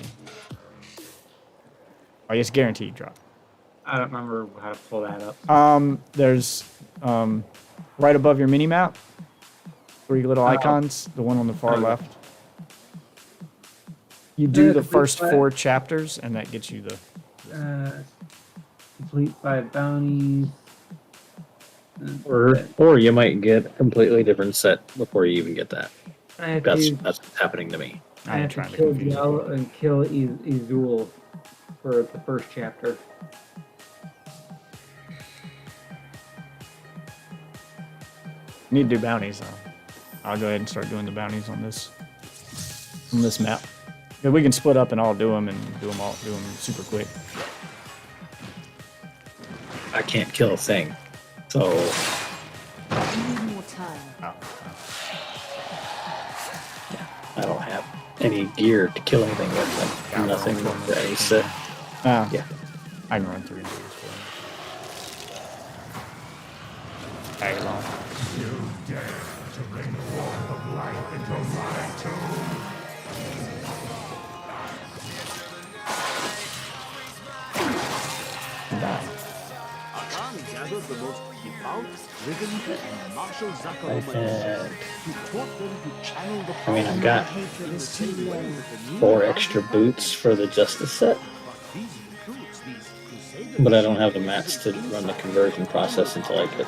Like, it's guaranteed drop. I don't remember how to pull that up. There's right above your mini map, 3 little icons, the one on the far left. You do the first 4 chapters, and that gets you the complete 5 bounties. Or you might get a completely different set before you even get that. That's what's happening to me. I have to kill Diallo and kill Izul for the first chapter. You need to do bounties, though. I'll go ahead and start doing the bounties on this on this map. Yeah, we can split up and all do them and do them super quick. I can't kill a thing, so I need more time. Oh. I don't have any gear to kill anything with. Like, nothing with any set. Ah, Yeah. I can run through these. Tag along. And die. gathered the most devout, rhythmic, and martial I've Zakaromans. had, He taught them to channel the I mean, I've got Hatred is too low. 4 extra boots for the Justice set, but I don't have the mats to run the conversion process until I get,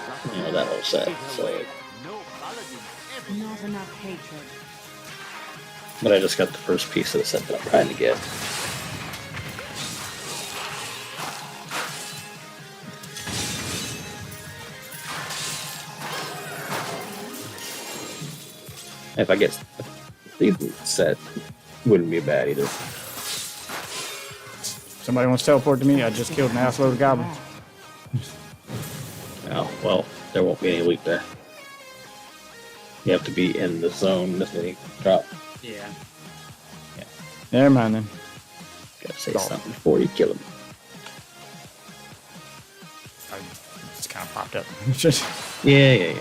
that whole set. So, Not enough hatred. but I just got the first piece of the set that I'm trying to get. If I get the set, wouldn't be bad either. Somebody wants to teleport to me? I just killed an assload of goblins. Oh, well, there won't be any loot there. You have to be in the zone that they drop. Yeah. Never mind then. Gotta say something before you kill them. I just kind of popped up. Just Yeah.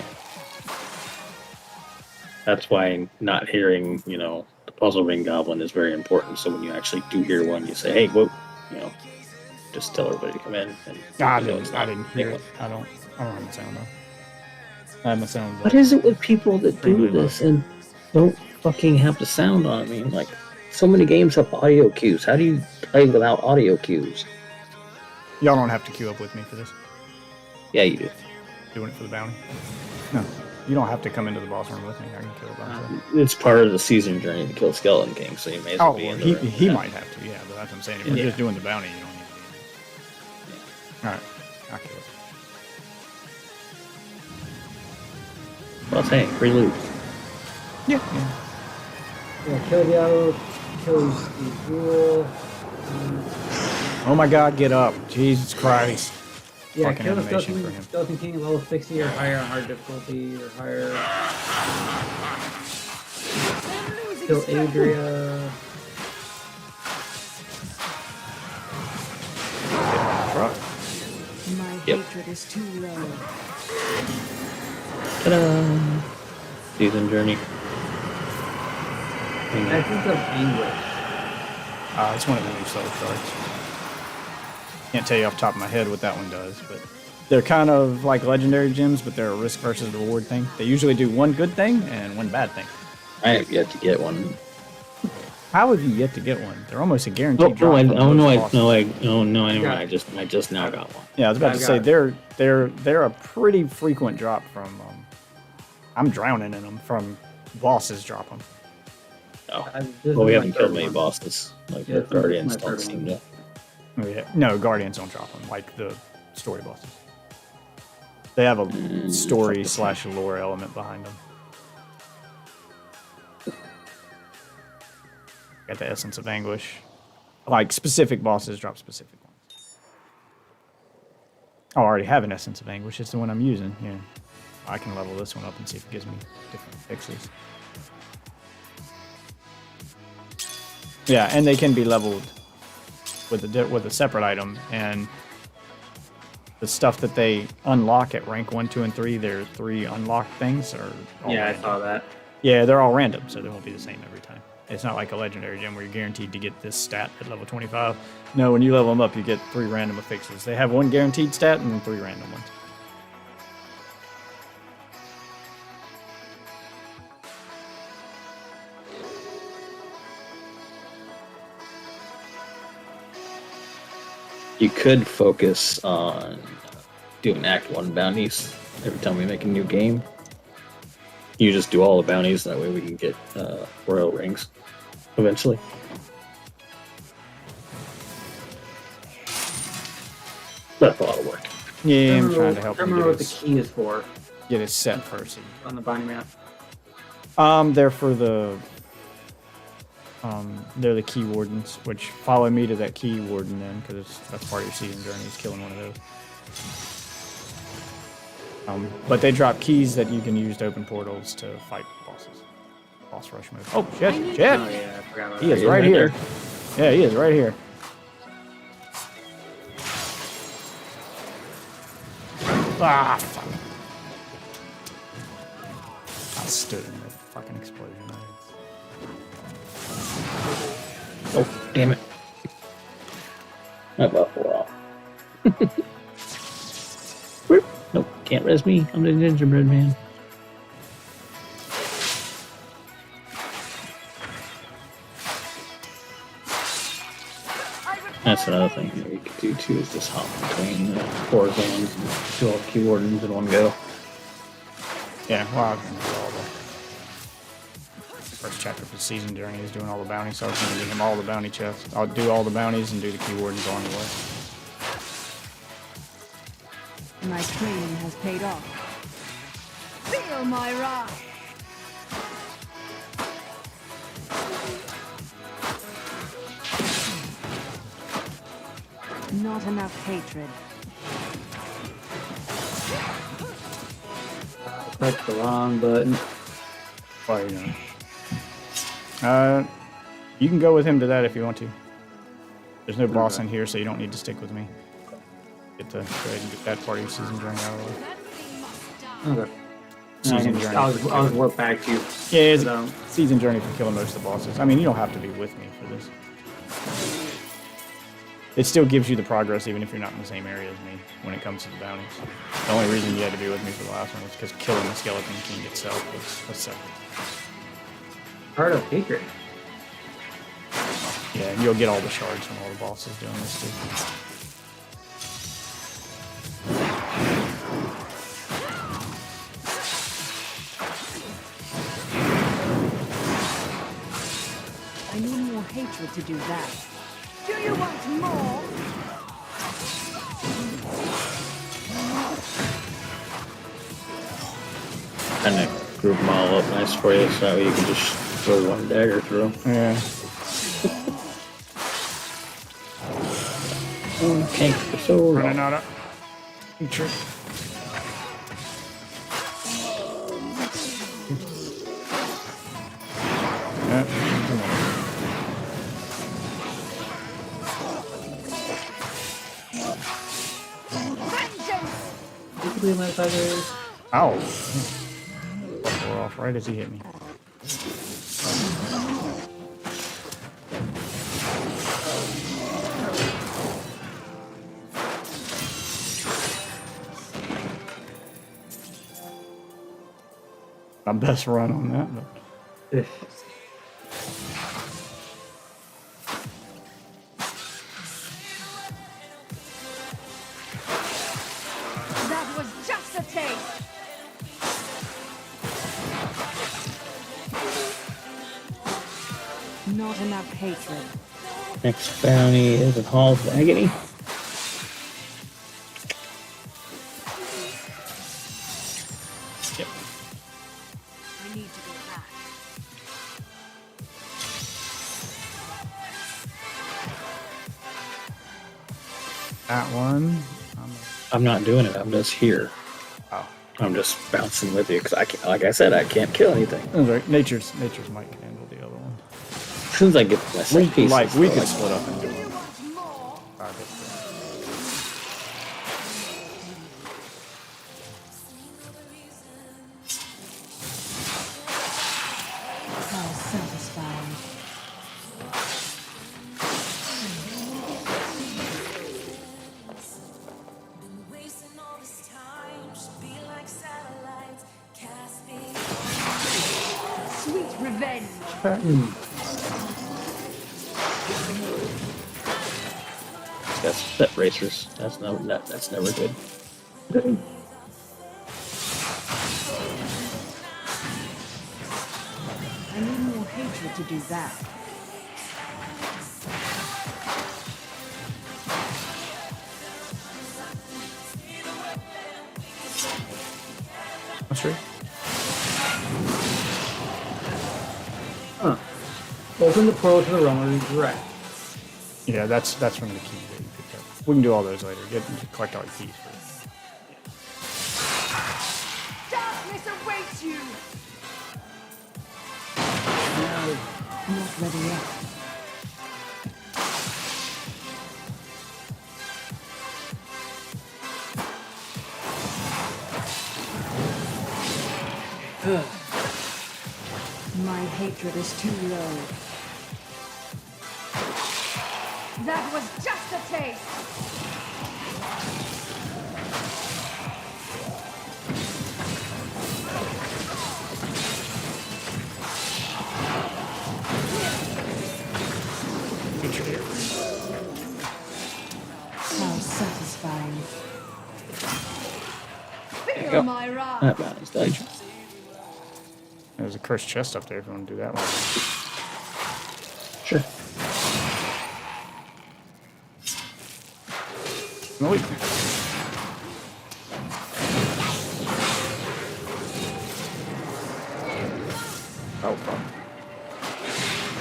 That's why not hearing, the puzzle ring goblin is very important. So when you actually do hear one, you say, "Hey, whoa," just tell everybody to come in. And I didn't hear it. I don't have my sound on. I have my sound. What is it with people that do this and don't fucking have the sound on? I mean, like, so many games have audio cues. How do you play without audio cues? Y'all don't have to queue up with me for this. Yeah, you do. Doing it for the bounty. No, you don't have to come into the boss room with me. I can kill a bunch. It's part of the season journey to kill Skeleton King, so you may as well Oh, be well, in the room. he might have to. Yeah, but that's what I'm saying. If you're Yeah. just doing the bounty, you don't need to be in there. All right, I'll kill it. Well, hey, free loot. Yeah. Yeah, kill Diablo, kill the Ghoul. Oh my God, get up! Jesus Christ! Yeah, Fucking kill the animation for him. Skeleton King at level 60 or higher on hard difficulty or higher. Kill Adria. Truck. My Yep. hatred is too low. Ta-da! Season journey. Essence of Anguish. It's one of the new soul shards. Can't tell you off the top of my head what that one does, but they're kind of like legendary gems, but they're a risk versus reward thing. They usually do one good thing and one bad thing. I have yet to get one. How have you yet to get one? They're almost a guaranteed drop. from most bosses. I just now got one. Yeah, I was about to I've say got they're a pretty frequent drop from. I'm drowning in them from bosses drop them. Oh. This Well, we is haven't my killed third many one. bosses. Like Yeah, the this is Guardians my don't third seem one. to. Oh, yeah. No, Guardians don't drop them like the story bosses. They have a story / lore element behind them. Got the Essence of Anguish. Like specific bosses drop specific ones. Oh, I already have an Essence of Anguish. It's the one I'm using. Yeah, I can level this one up and see if it gives me different fixes. Yeah, and they can be leveled with a separate item, and the stuff that they unlock at rank 1, 2, and 3, there are 3 unlocked things. Are all Yeah, I random. saw that. Yeah, they're all random, so they won't be the same every time. It's not like a legendary gem where you're guaranteed to get this stat at level 25. No, when you level them up, you get 3 random affixes. They have 1 guaranteed stat and then 3 random ones. You could focus on doing Act 1 bounties every time we make a new game. You just do all the bounties, that way we can get royal rings eventually. That's a lot of work. Yeah, I'm trying to help I him remember get what the his, key is for get his set first. on the binding map. They're for the They're the key wardens, which follow me to that key warden then, because that's part of your season journey is killing one of those. But they drop keys that you can use to open portals to fight bosses. Boss rush mode. Oh shit! Shit! Oh yeah, I forgot about He that. is right here. Yeah, he is right here. Ah, fuck. I stood in the fucking explosion. Oh, damn it. My buff wore off. Whoop. Nope, can't res me. I'm the gingerbread man. That's another thing that we could do too, is just hop between the horizons and do all the key wardens in one go. Yeah, well, I was gonna do all the first chapter of the season journey is doing all the bounties, so I was gonna give him all the bounty chests. I'll do all the bounties and do the key wardens along the way. My training has paid off. Feel my wrath. Not enough hatred. Press the wrong button. Why are you doing? You can go with him to that if you want to. There's no boss in here, so you don't need to stick with me. Get to go ahead and get that part of your season journey out of the way. Okay. Season journey. I'll work back to you. Yeah, it's But, season journey for killing most of the bosses. I mean, you don't have to be with me for this. It still gives you the progress even if you're not in the same area as me when it comes to the bounties. The only reason you had to be with me for the last one was because killing the Skeleton King itself was separate. Heart of Hatred. Yeah, and you'll get all the shards from all the bosses doing this too. I need more hatred to do that. Do you want more? Kind of group them all up nice for you, so that way you can just throw one dagger through them. Yeah. Okay, so Running out of hatred. Yeah, come on. Basically, my feathers. Ow. We're off right as he hit me. My best run on that, but That was just a taste. Not enough hatred. next bounty is in Hall of Agony. yep. I need to go back. That one. I'm not doing it, I'm just here. Oh. I'm just bouncing with you, because I can't, like I said, I can't kill anything. That's right. Nature's might can handle the other one. As soon as I get my set pieces, We though, could like, split up and do Do one. you want more? How satisfying. Sweet revenge. got set racers. That's never good. I need more hatred to do that. That's true. Huh. Open the portal to the realm of regret. Yeah, that's from the key that you picked up. We can do all those later. Collect all your keys first. Darkness awaits you! Now, Not ready yet. My hatred is too low. That was just a taste! How satisfying. Feel go. my wrath! That bounty's died. There's a cursed chest up there if you want to do that one. Sure. No, wait. Oh, fuck.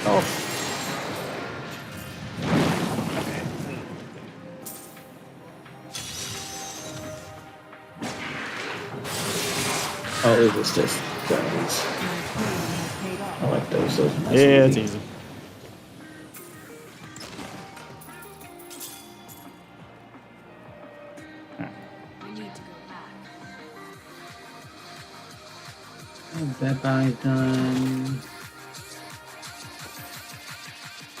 Oh. Oh, it was just bounties. I like those. Those are nice Yeah, and it's easy. that bounty's done.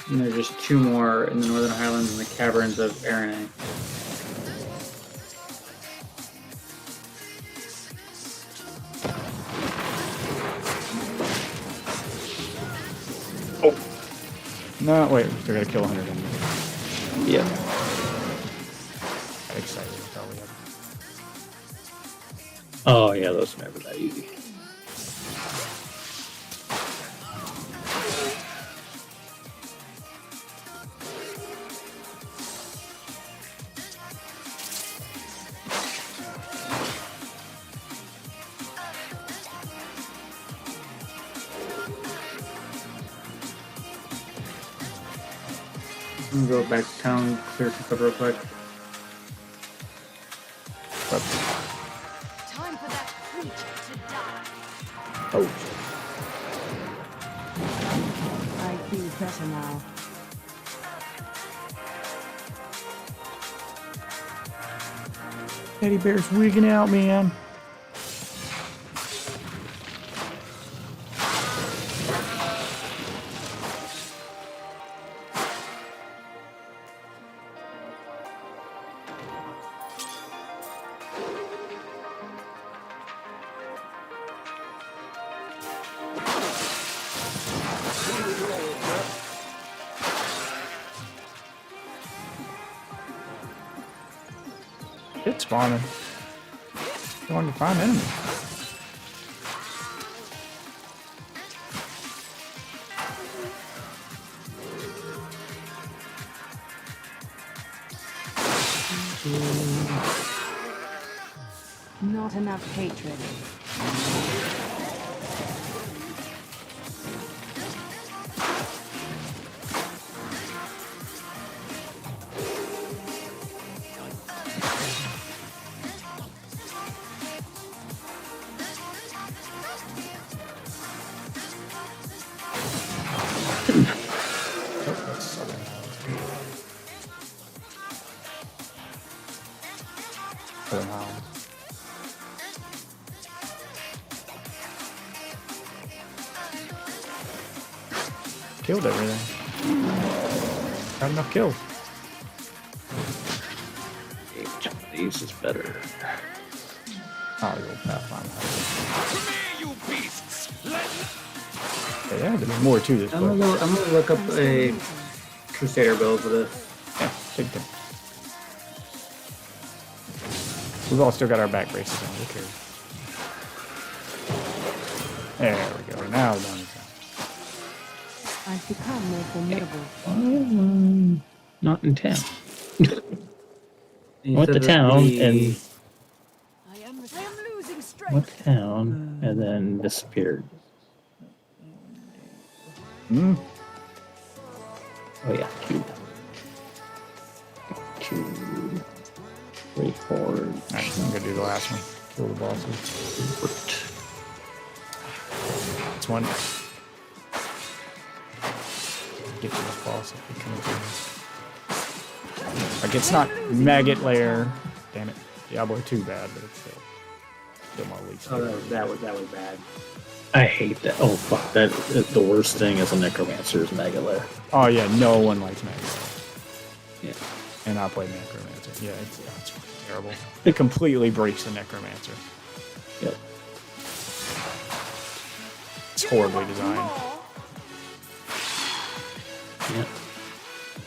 And there's just 2 more in the Northern Highlands and the Caverns of Arane. No, wait. They're going to kill 100 of them. Yeah. Excited. That's all we have. Oh yeah, those are never that easy. I'm gonna go back to town, clear some stuff real quick. Time for that creature to die. Oh. I feel better now. Teddy bear's wigging out, man. It's spawning. Going to find enemies. Not enough hatred. Killed everything. Got enough kills. Which one of these is better? Oh, the old Pathfinder. Come here, you beasts! Yeah, there's more to this. I'm gonna look up a Crusader build for this. Yeah, take them. We've all still got our back braces on. Who cares? There we go. Now we're done. I've become more formidable. Not in town. You Went to said that town the- and I am losing strength. went to town and then disappeared. Oh yeah, cube. Cube. Wait forward. Alright, I'm gonna do the last one. Kill the bosses. It's one. Get to this boss if we can do. Like it's not maggot layer. Damn it. Diablo 2 bad, but it's still my least. Oh, that was bad. I hate that. Oh fuck! That the worst thing is a necromancer's mega lair. Oh yeah, no one likes maggot layer. Yeah. And I play necromancer. Yeah, it's fucking terrible. It completely breaks the necromancer. Yep. It's horribly designed. Yeah.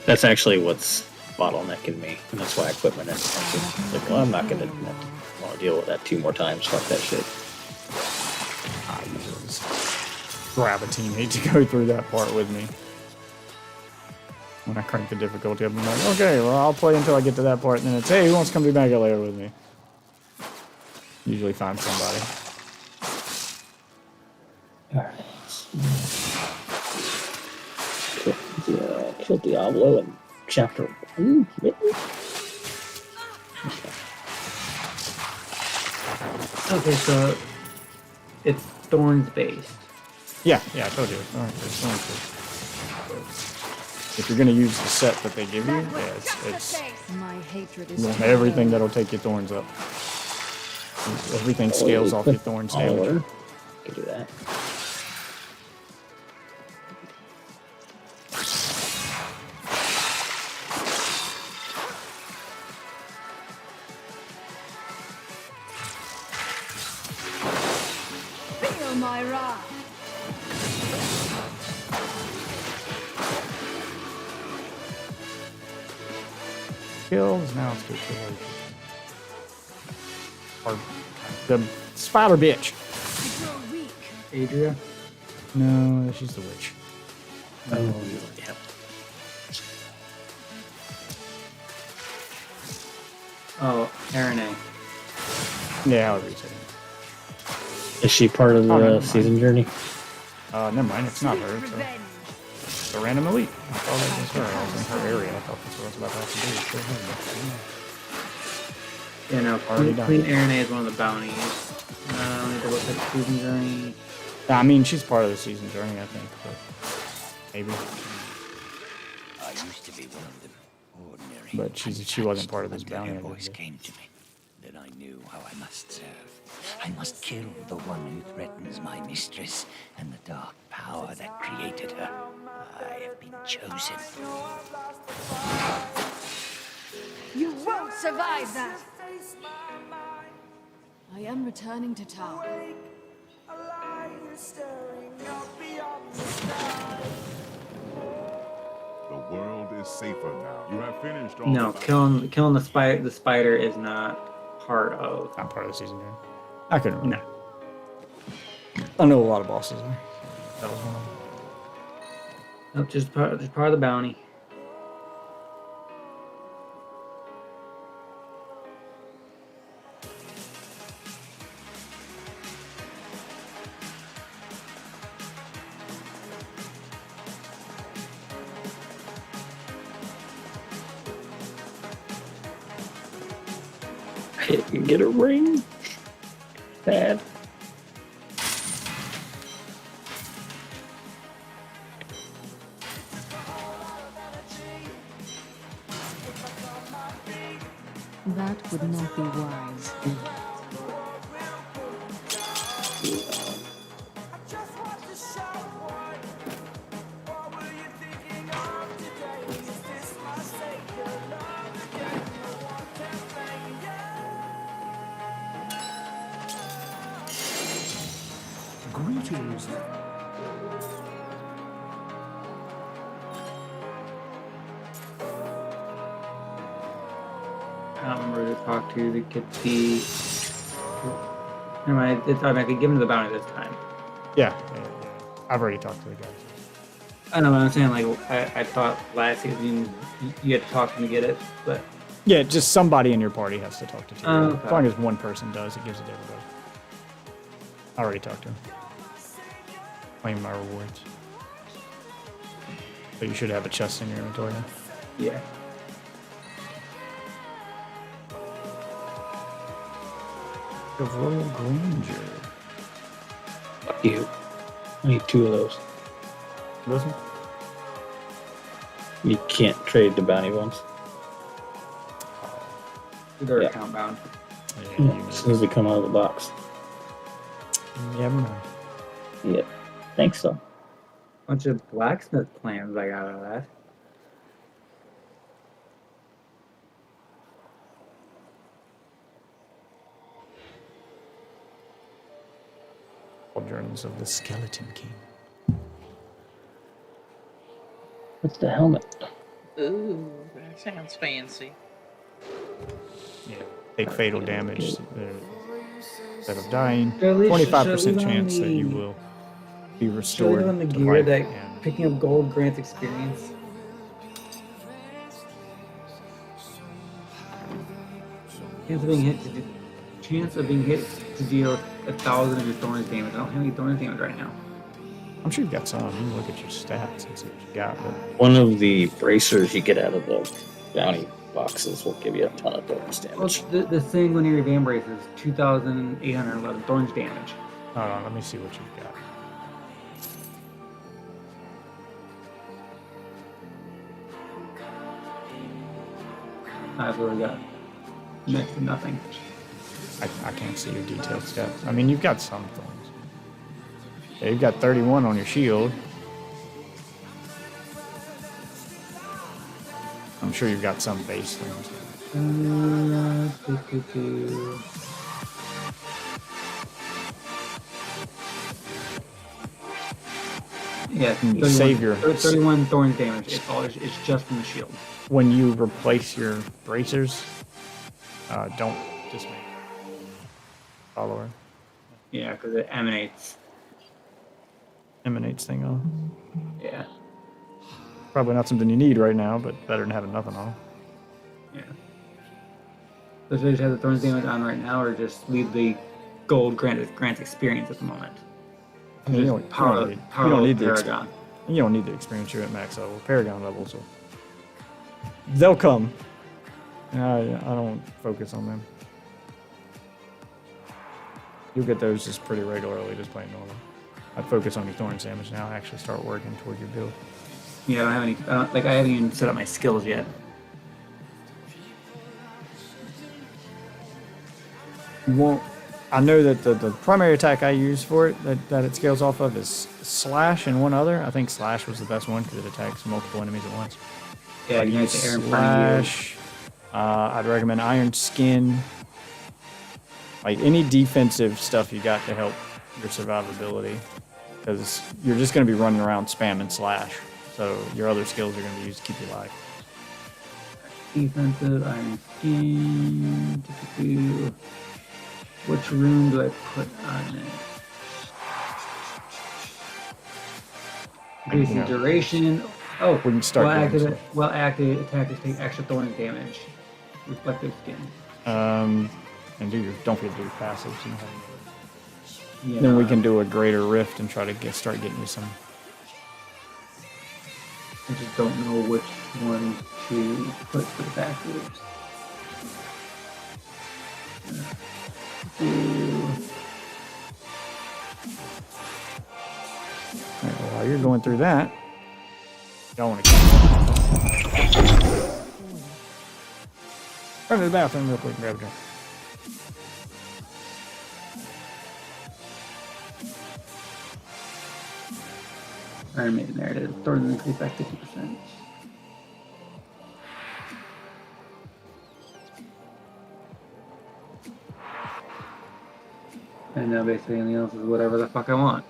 That's actually what's bottlenecking me, and that's why I quit my necromancer. Like, well, I'm not gonna want to deal with that 2 more times. Fuck that shit. I usually just grab a teammate to go through that part with me. When I crank the difficulty up, I'm like, okay, well, I'll play until I get to that part, and then it's, hey, who wants to come do Mega Layer with me? Usually find somebody. Alright. Kill Diablo in chapter 1. Okay, so it's thorns based. Yeah, I told you. All right, there's one for- If you're going to use the set that they give you, yeah, it's My hatred you is want everything that'll take your thorns up. Everything scales off your thorns damage. Can do that. Feel my wrath. Kills, now it's good kill. Or the spider bitch. I grow weak. Adria? No, she's the witch. Oh, yeah. Oh, Arane. Yeah, however you say it. Is she part of Oh, never the mind. season journey? Never mind, it's not her. It's Revenge. a random elite. I thought that was her. I was in her area. I thought that's what I was about to have to do. Yeah, no, Already Queen done. Arane is one of the bounties. Let me double check season journey. I mean, she's part of the season journey, I think. But maybe. I used to be one of them, ordinary. But she wasn't part of this Until bounty. your I voice guess. came to me. Then I knew how I must serve. I must kill the one who threatens my mistress and the dark power that created her. I have been chosen. You won't survive that. I am returning to town. The world is safer now. You have finished all No, the killing the spider is not part of. Not part of the season journey. I couldn't remember. No. I know a lot of bosses. That was one of them. Nope, just part of the bounty. I didn't get a ring. Bad. That would not be wise. Greetings. I don't remember who to talk to get the. Never mind, it's automatically given the bounty this time. Yeah. I've already talked to the guys. I know, but I'm saying like I thought last season you had to talk to him to get it, but Yeah, just somebody in your party has to talk to Tyrion. Oh, okay. As long as one person does, it gives it to everybody. I already talked to him. Claim my rewards. So you should have a chest in your inventory now. Yeah. The Royal Granger. Fuck you. I need 2 of those. This one? You can't trade the bounty ones. They're Yeah. account bound. Yeah, As soon as they come out of the box. you never know. Yeah. Thanks, so. Bunch of blacksmith plans I got out of that. Journeys of the Skeleton King. What's the helmet? Ooh, that sounds fancy. Yeah. Take fatal damage instead of dying. Should I leave- 25% should I leave on chance that the- you will be Should I restored leave on the to gear life. that And picking up gold grants experience? Chance of being hit to deal 1,000 of your thorns damage. I don't have any thorns damage right now. I'm sure you've got some. You can look at your stats and see what you got. But One of the bracers you get out of the bounty boxes will give you a ton of bonus Well, damage. the sanguinary van brace is 2,811 thorns damage. hold on, let me see what you've got. I've really got next to nothing. I can't see your detailed stats. I mean, you've got some things. Yeah, you've got 31 on your shield. I'm sure you've got some base things. Yeah, You 31, save your- 31 thorns damage. It's just from the shield. When you replace your bracers, don't dismay. Follower Yeah, because it emanates. emanates thing on. Yeah, Probably not something you need right now, but better than having nothing on. yeah. So should I just have the thorns damage on right now, or just leave the gold grants experience at the moment? I mean, you Just don't, power, you don't need, power you don't level need the Paragon. you don't need the experience. You're at max level, Paragon level, so they'll come. I don't focus on them. You'll get those just pretty regularly, just plain normal. I'd focus on your thorns damage now. Actually, start working toward your build. Yeah, I don't have any. I haven't even set up my skills yet. You won't. I know that the primary attack I use for it that it scales off of is slash and one other. I think slash was the best one because it attacks multiple enemies at once. Yeah, I'd you use have the air in front of slash. I'd recommend Iron Skin. Like any defensive stuff you got to help your survivability, because you're just going to be running around spamming slash. So your other skills are going to be used to keep you alive. you. Defensive, iron skin. Do-do-do. Which rune do I put on it? Increasing Yeah. duration. Oh, We can start doing well active attackers take extra thorn damage. Reflective skin. And don't forget to do your passives. You know how to do it. Yeah. Then we can do a greater rift and try to start getting you some. I just don't know which one to put for the passives. Alright, well, while you're going through that, y'all want to run to the bathroom real quick and grab a drink. Iron Maiden, there it is. Thorns increase by 50%. And now basically anything else is whatever the fuck I want,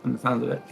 from the sounds of it.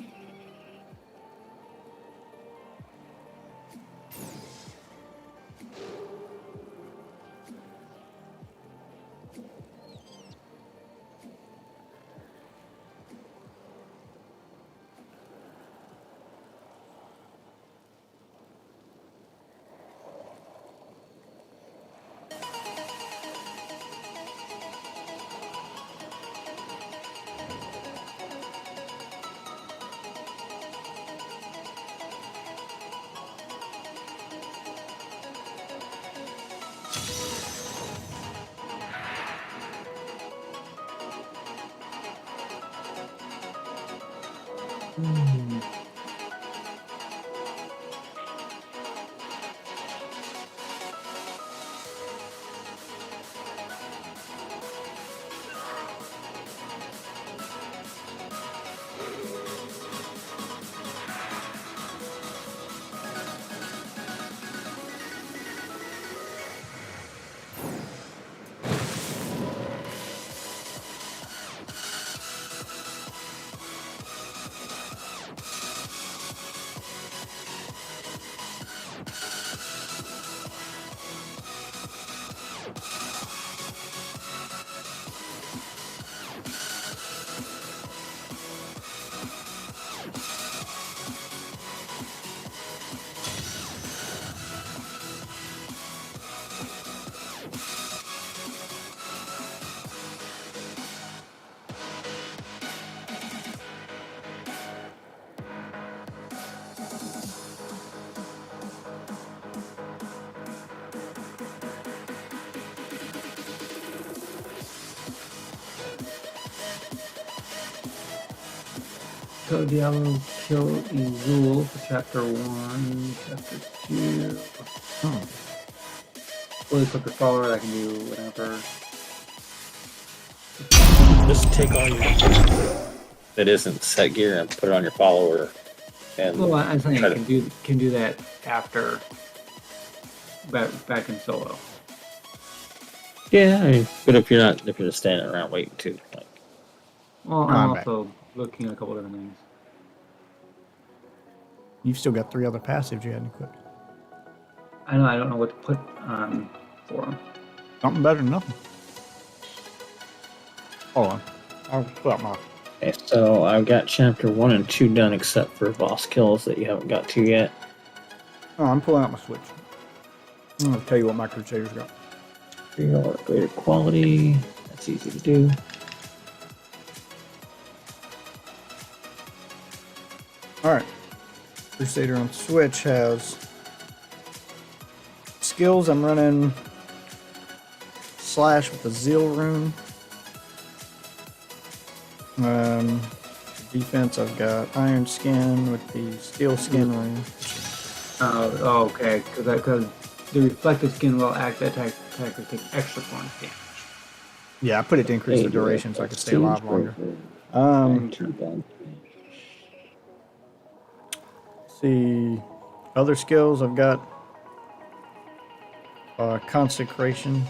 Kill Diablo, kill Izul for chapter 1, chapter 2. Fully equip your follower, that can do whatever. Just take all your that isn't set gear and put it on your follower. And Well, I'm saying try you to- can do that after back in solo. Yeah, I mean, but if you're just standing around waiting to, like, Well, No, I'm I'm back. also looking at a couple different things. You've still got 3 other passives you hadn't equipped. I know I don't know what to put on for them. Something better than nothing. Hold on. I'll pull out my. okay, so I've got chapter 1 and 2 done, except for boss kills that you haven't got to yet. Oh, I'm pulling out my Switch. I'm going to tell you what my Crusaders got. Your greater quality. That's easy to do. Alright. Crusader on Switch has skills. I'm running Slash with the Zeal rune. Defense, I've got Iron Skin with the Steel Skin rune. Oh, okay. Because the reflective skin will act that attacker take extra points damage. Yeah, I put it to increase the duration so I can stay alive longer. See, other skills I've got Consecration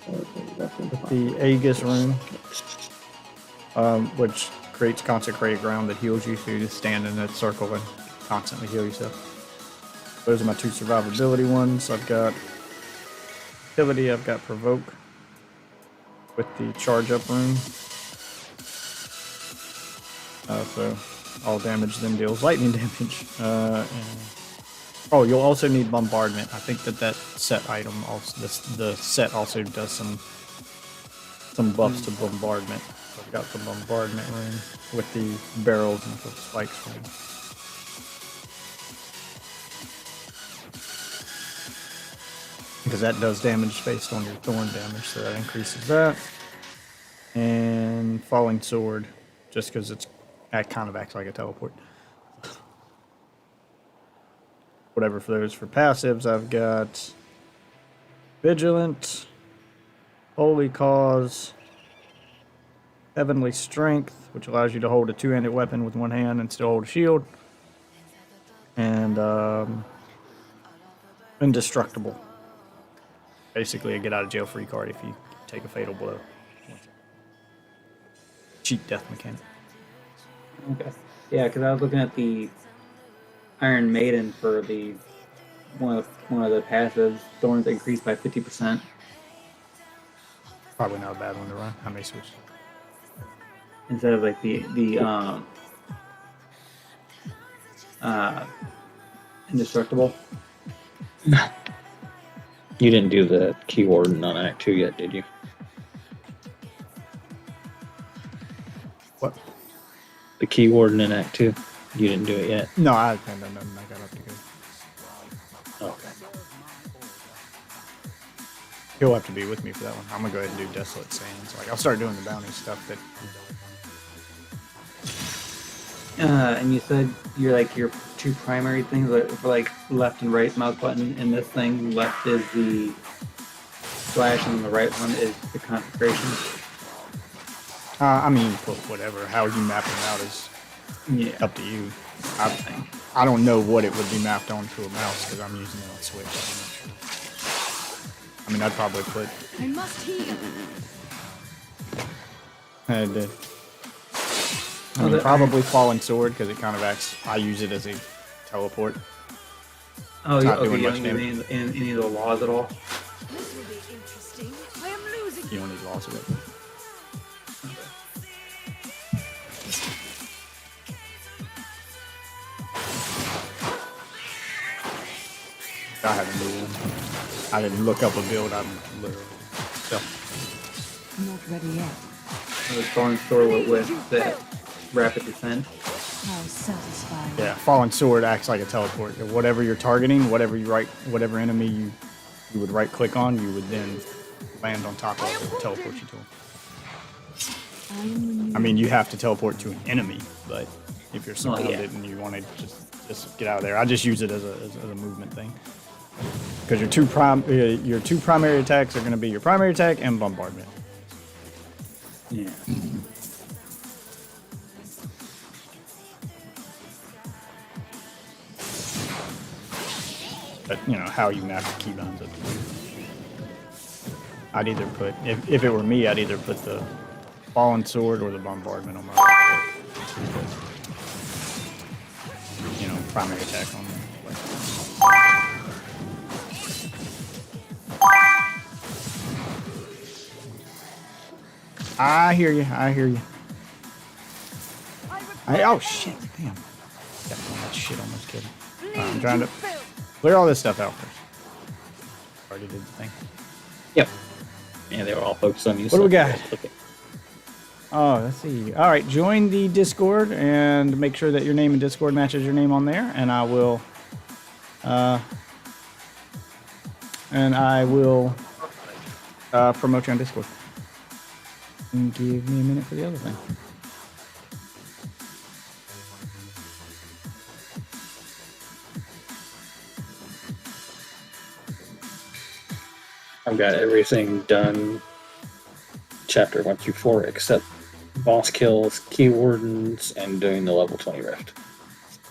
with the Aegis rune, which creates consecrated ground that heals you, so you just stand in that circle and constantly heal yourself. Those are my 2 survivability ones. I've got Utility, I've got Provoke with the Charge Up rune. So all damage then deals lightning damage. Oh, you'll also need Bombardment. I think that set item also, the set also does some buffs to Bombardment. So I've got the Bombardment rune with the barrels and the spikes rune. Because that does damage based on your thorn damage, so that increases that. And Falling Sword, just because that kind of acts like a teleport. Whatever for those. For passives, I've got Vigilant, Holy Cause, Heavenly Strength, which allows you to hold a 2-handed weapon with one hand and still hold a shield, and Indestructible. Basically a get out of jail free card if you take a fatal blow. Cheap death mechanic. Okay. Yeah, because I was looking at the Iron Maiden for the one of the passives. Thorns increased by 50%. Probably not a bad one to run. How many switches? Instead of like the Indestructible. You didn't do the Key Warden on Act 2 yet, did you? What? The Key Warden in Act 2? You didn't do it yet? No, I haven't done nothing. I got up to go. Okay. He'll have to be with me for that one. I'm gonna go ahead and do Desolate Sands. Like I'll start doing the bounty stuff that And you said your two primary things for like left and right mouse button. In this thing, left is the slash, and the right one is the concentration. I mean, put whatever. How you map them out is Yeah. up to you. I don't know what it would be mapped onto a mouse because I'm using it on Switch. I mean, I'd probably put. I must heal. I did. I mean, probably Fallen Sword because it kind of acts. I use it as a teleport. Oh, Not okay. doing You much don't need any of the laws at all. This will be interesting. I am losing. You don't need laws of it. I haven't moved. I didn't look up a build. I'm literally. So. Not ready yet. I was going sword with the rapid descent. How satisfying. Yeah, Fallen Sword acts like a teleport. Whatever you're targeting, whatever enemy you would right click on, you would then land on top of it and teleport you to him. I mean, you have to teleport to an enemy, but if you're surrounded and you want to just get out of there, I just use it as a movement thing. Because your two primary attacks are going to be your primary attack and bombardment. Yeah. But you know how you map the keybinds up to you. I'd either put if it were me, I'd either put the Fallen Sword or the bombardment on my right foot. You know, primary attack on the left. I hear you. Oh shit! Damn. Got all that shit almost killed. I'm trying to clear all this stuff out first. Already did the thing. Yep. Yeah, they were all focused on you. What do we got? Okay. Oh, let's see. All right, join the Discord and make sure that your name in Discord matches your name on there, and I will promote you on Discord. And give me a minute for the other thing. I've got everything done. Chapter 1 through 4, except boss kills, key wardens, and doing the level 20 rift.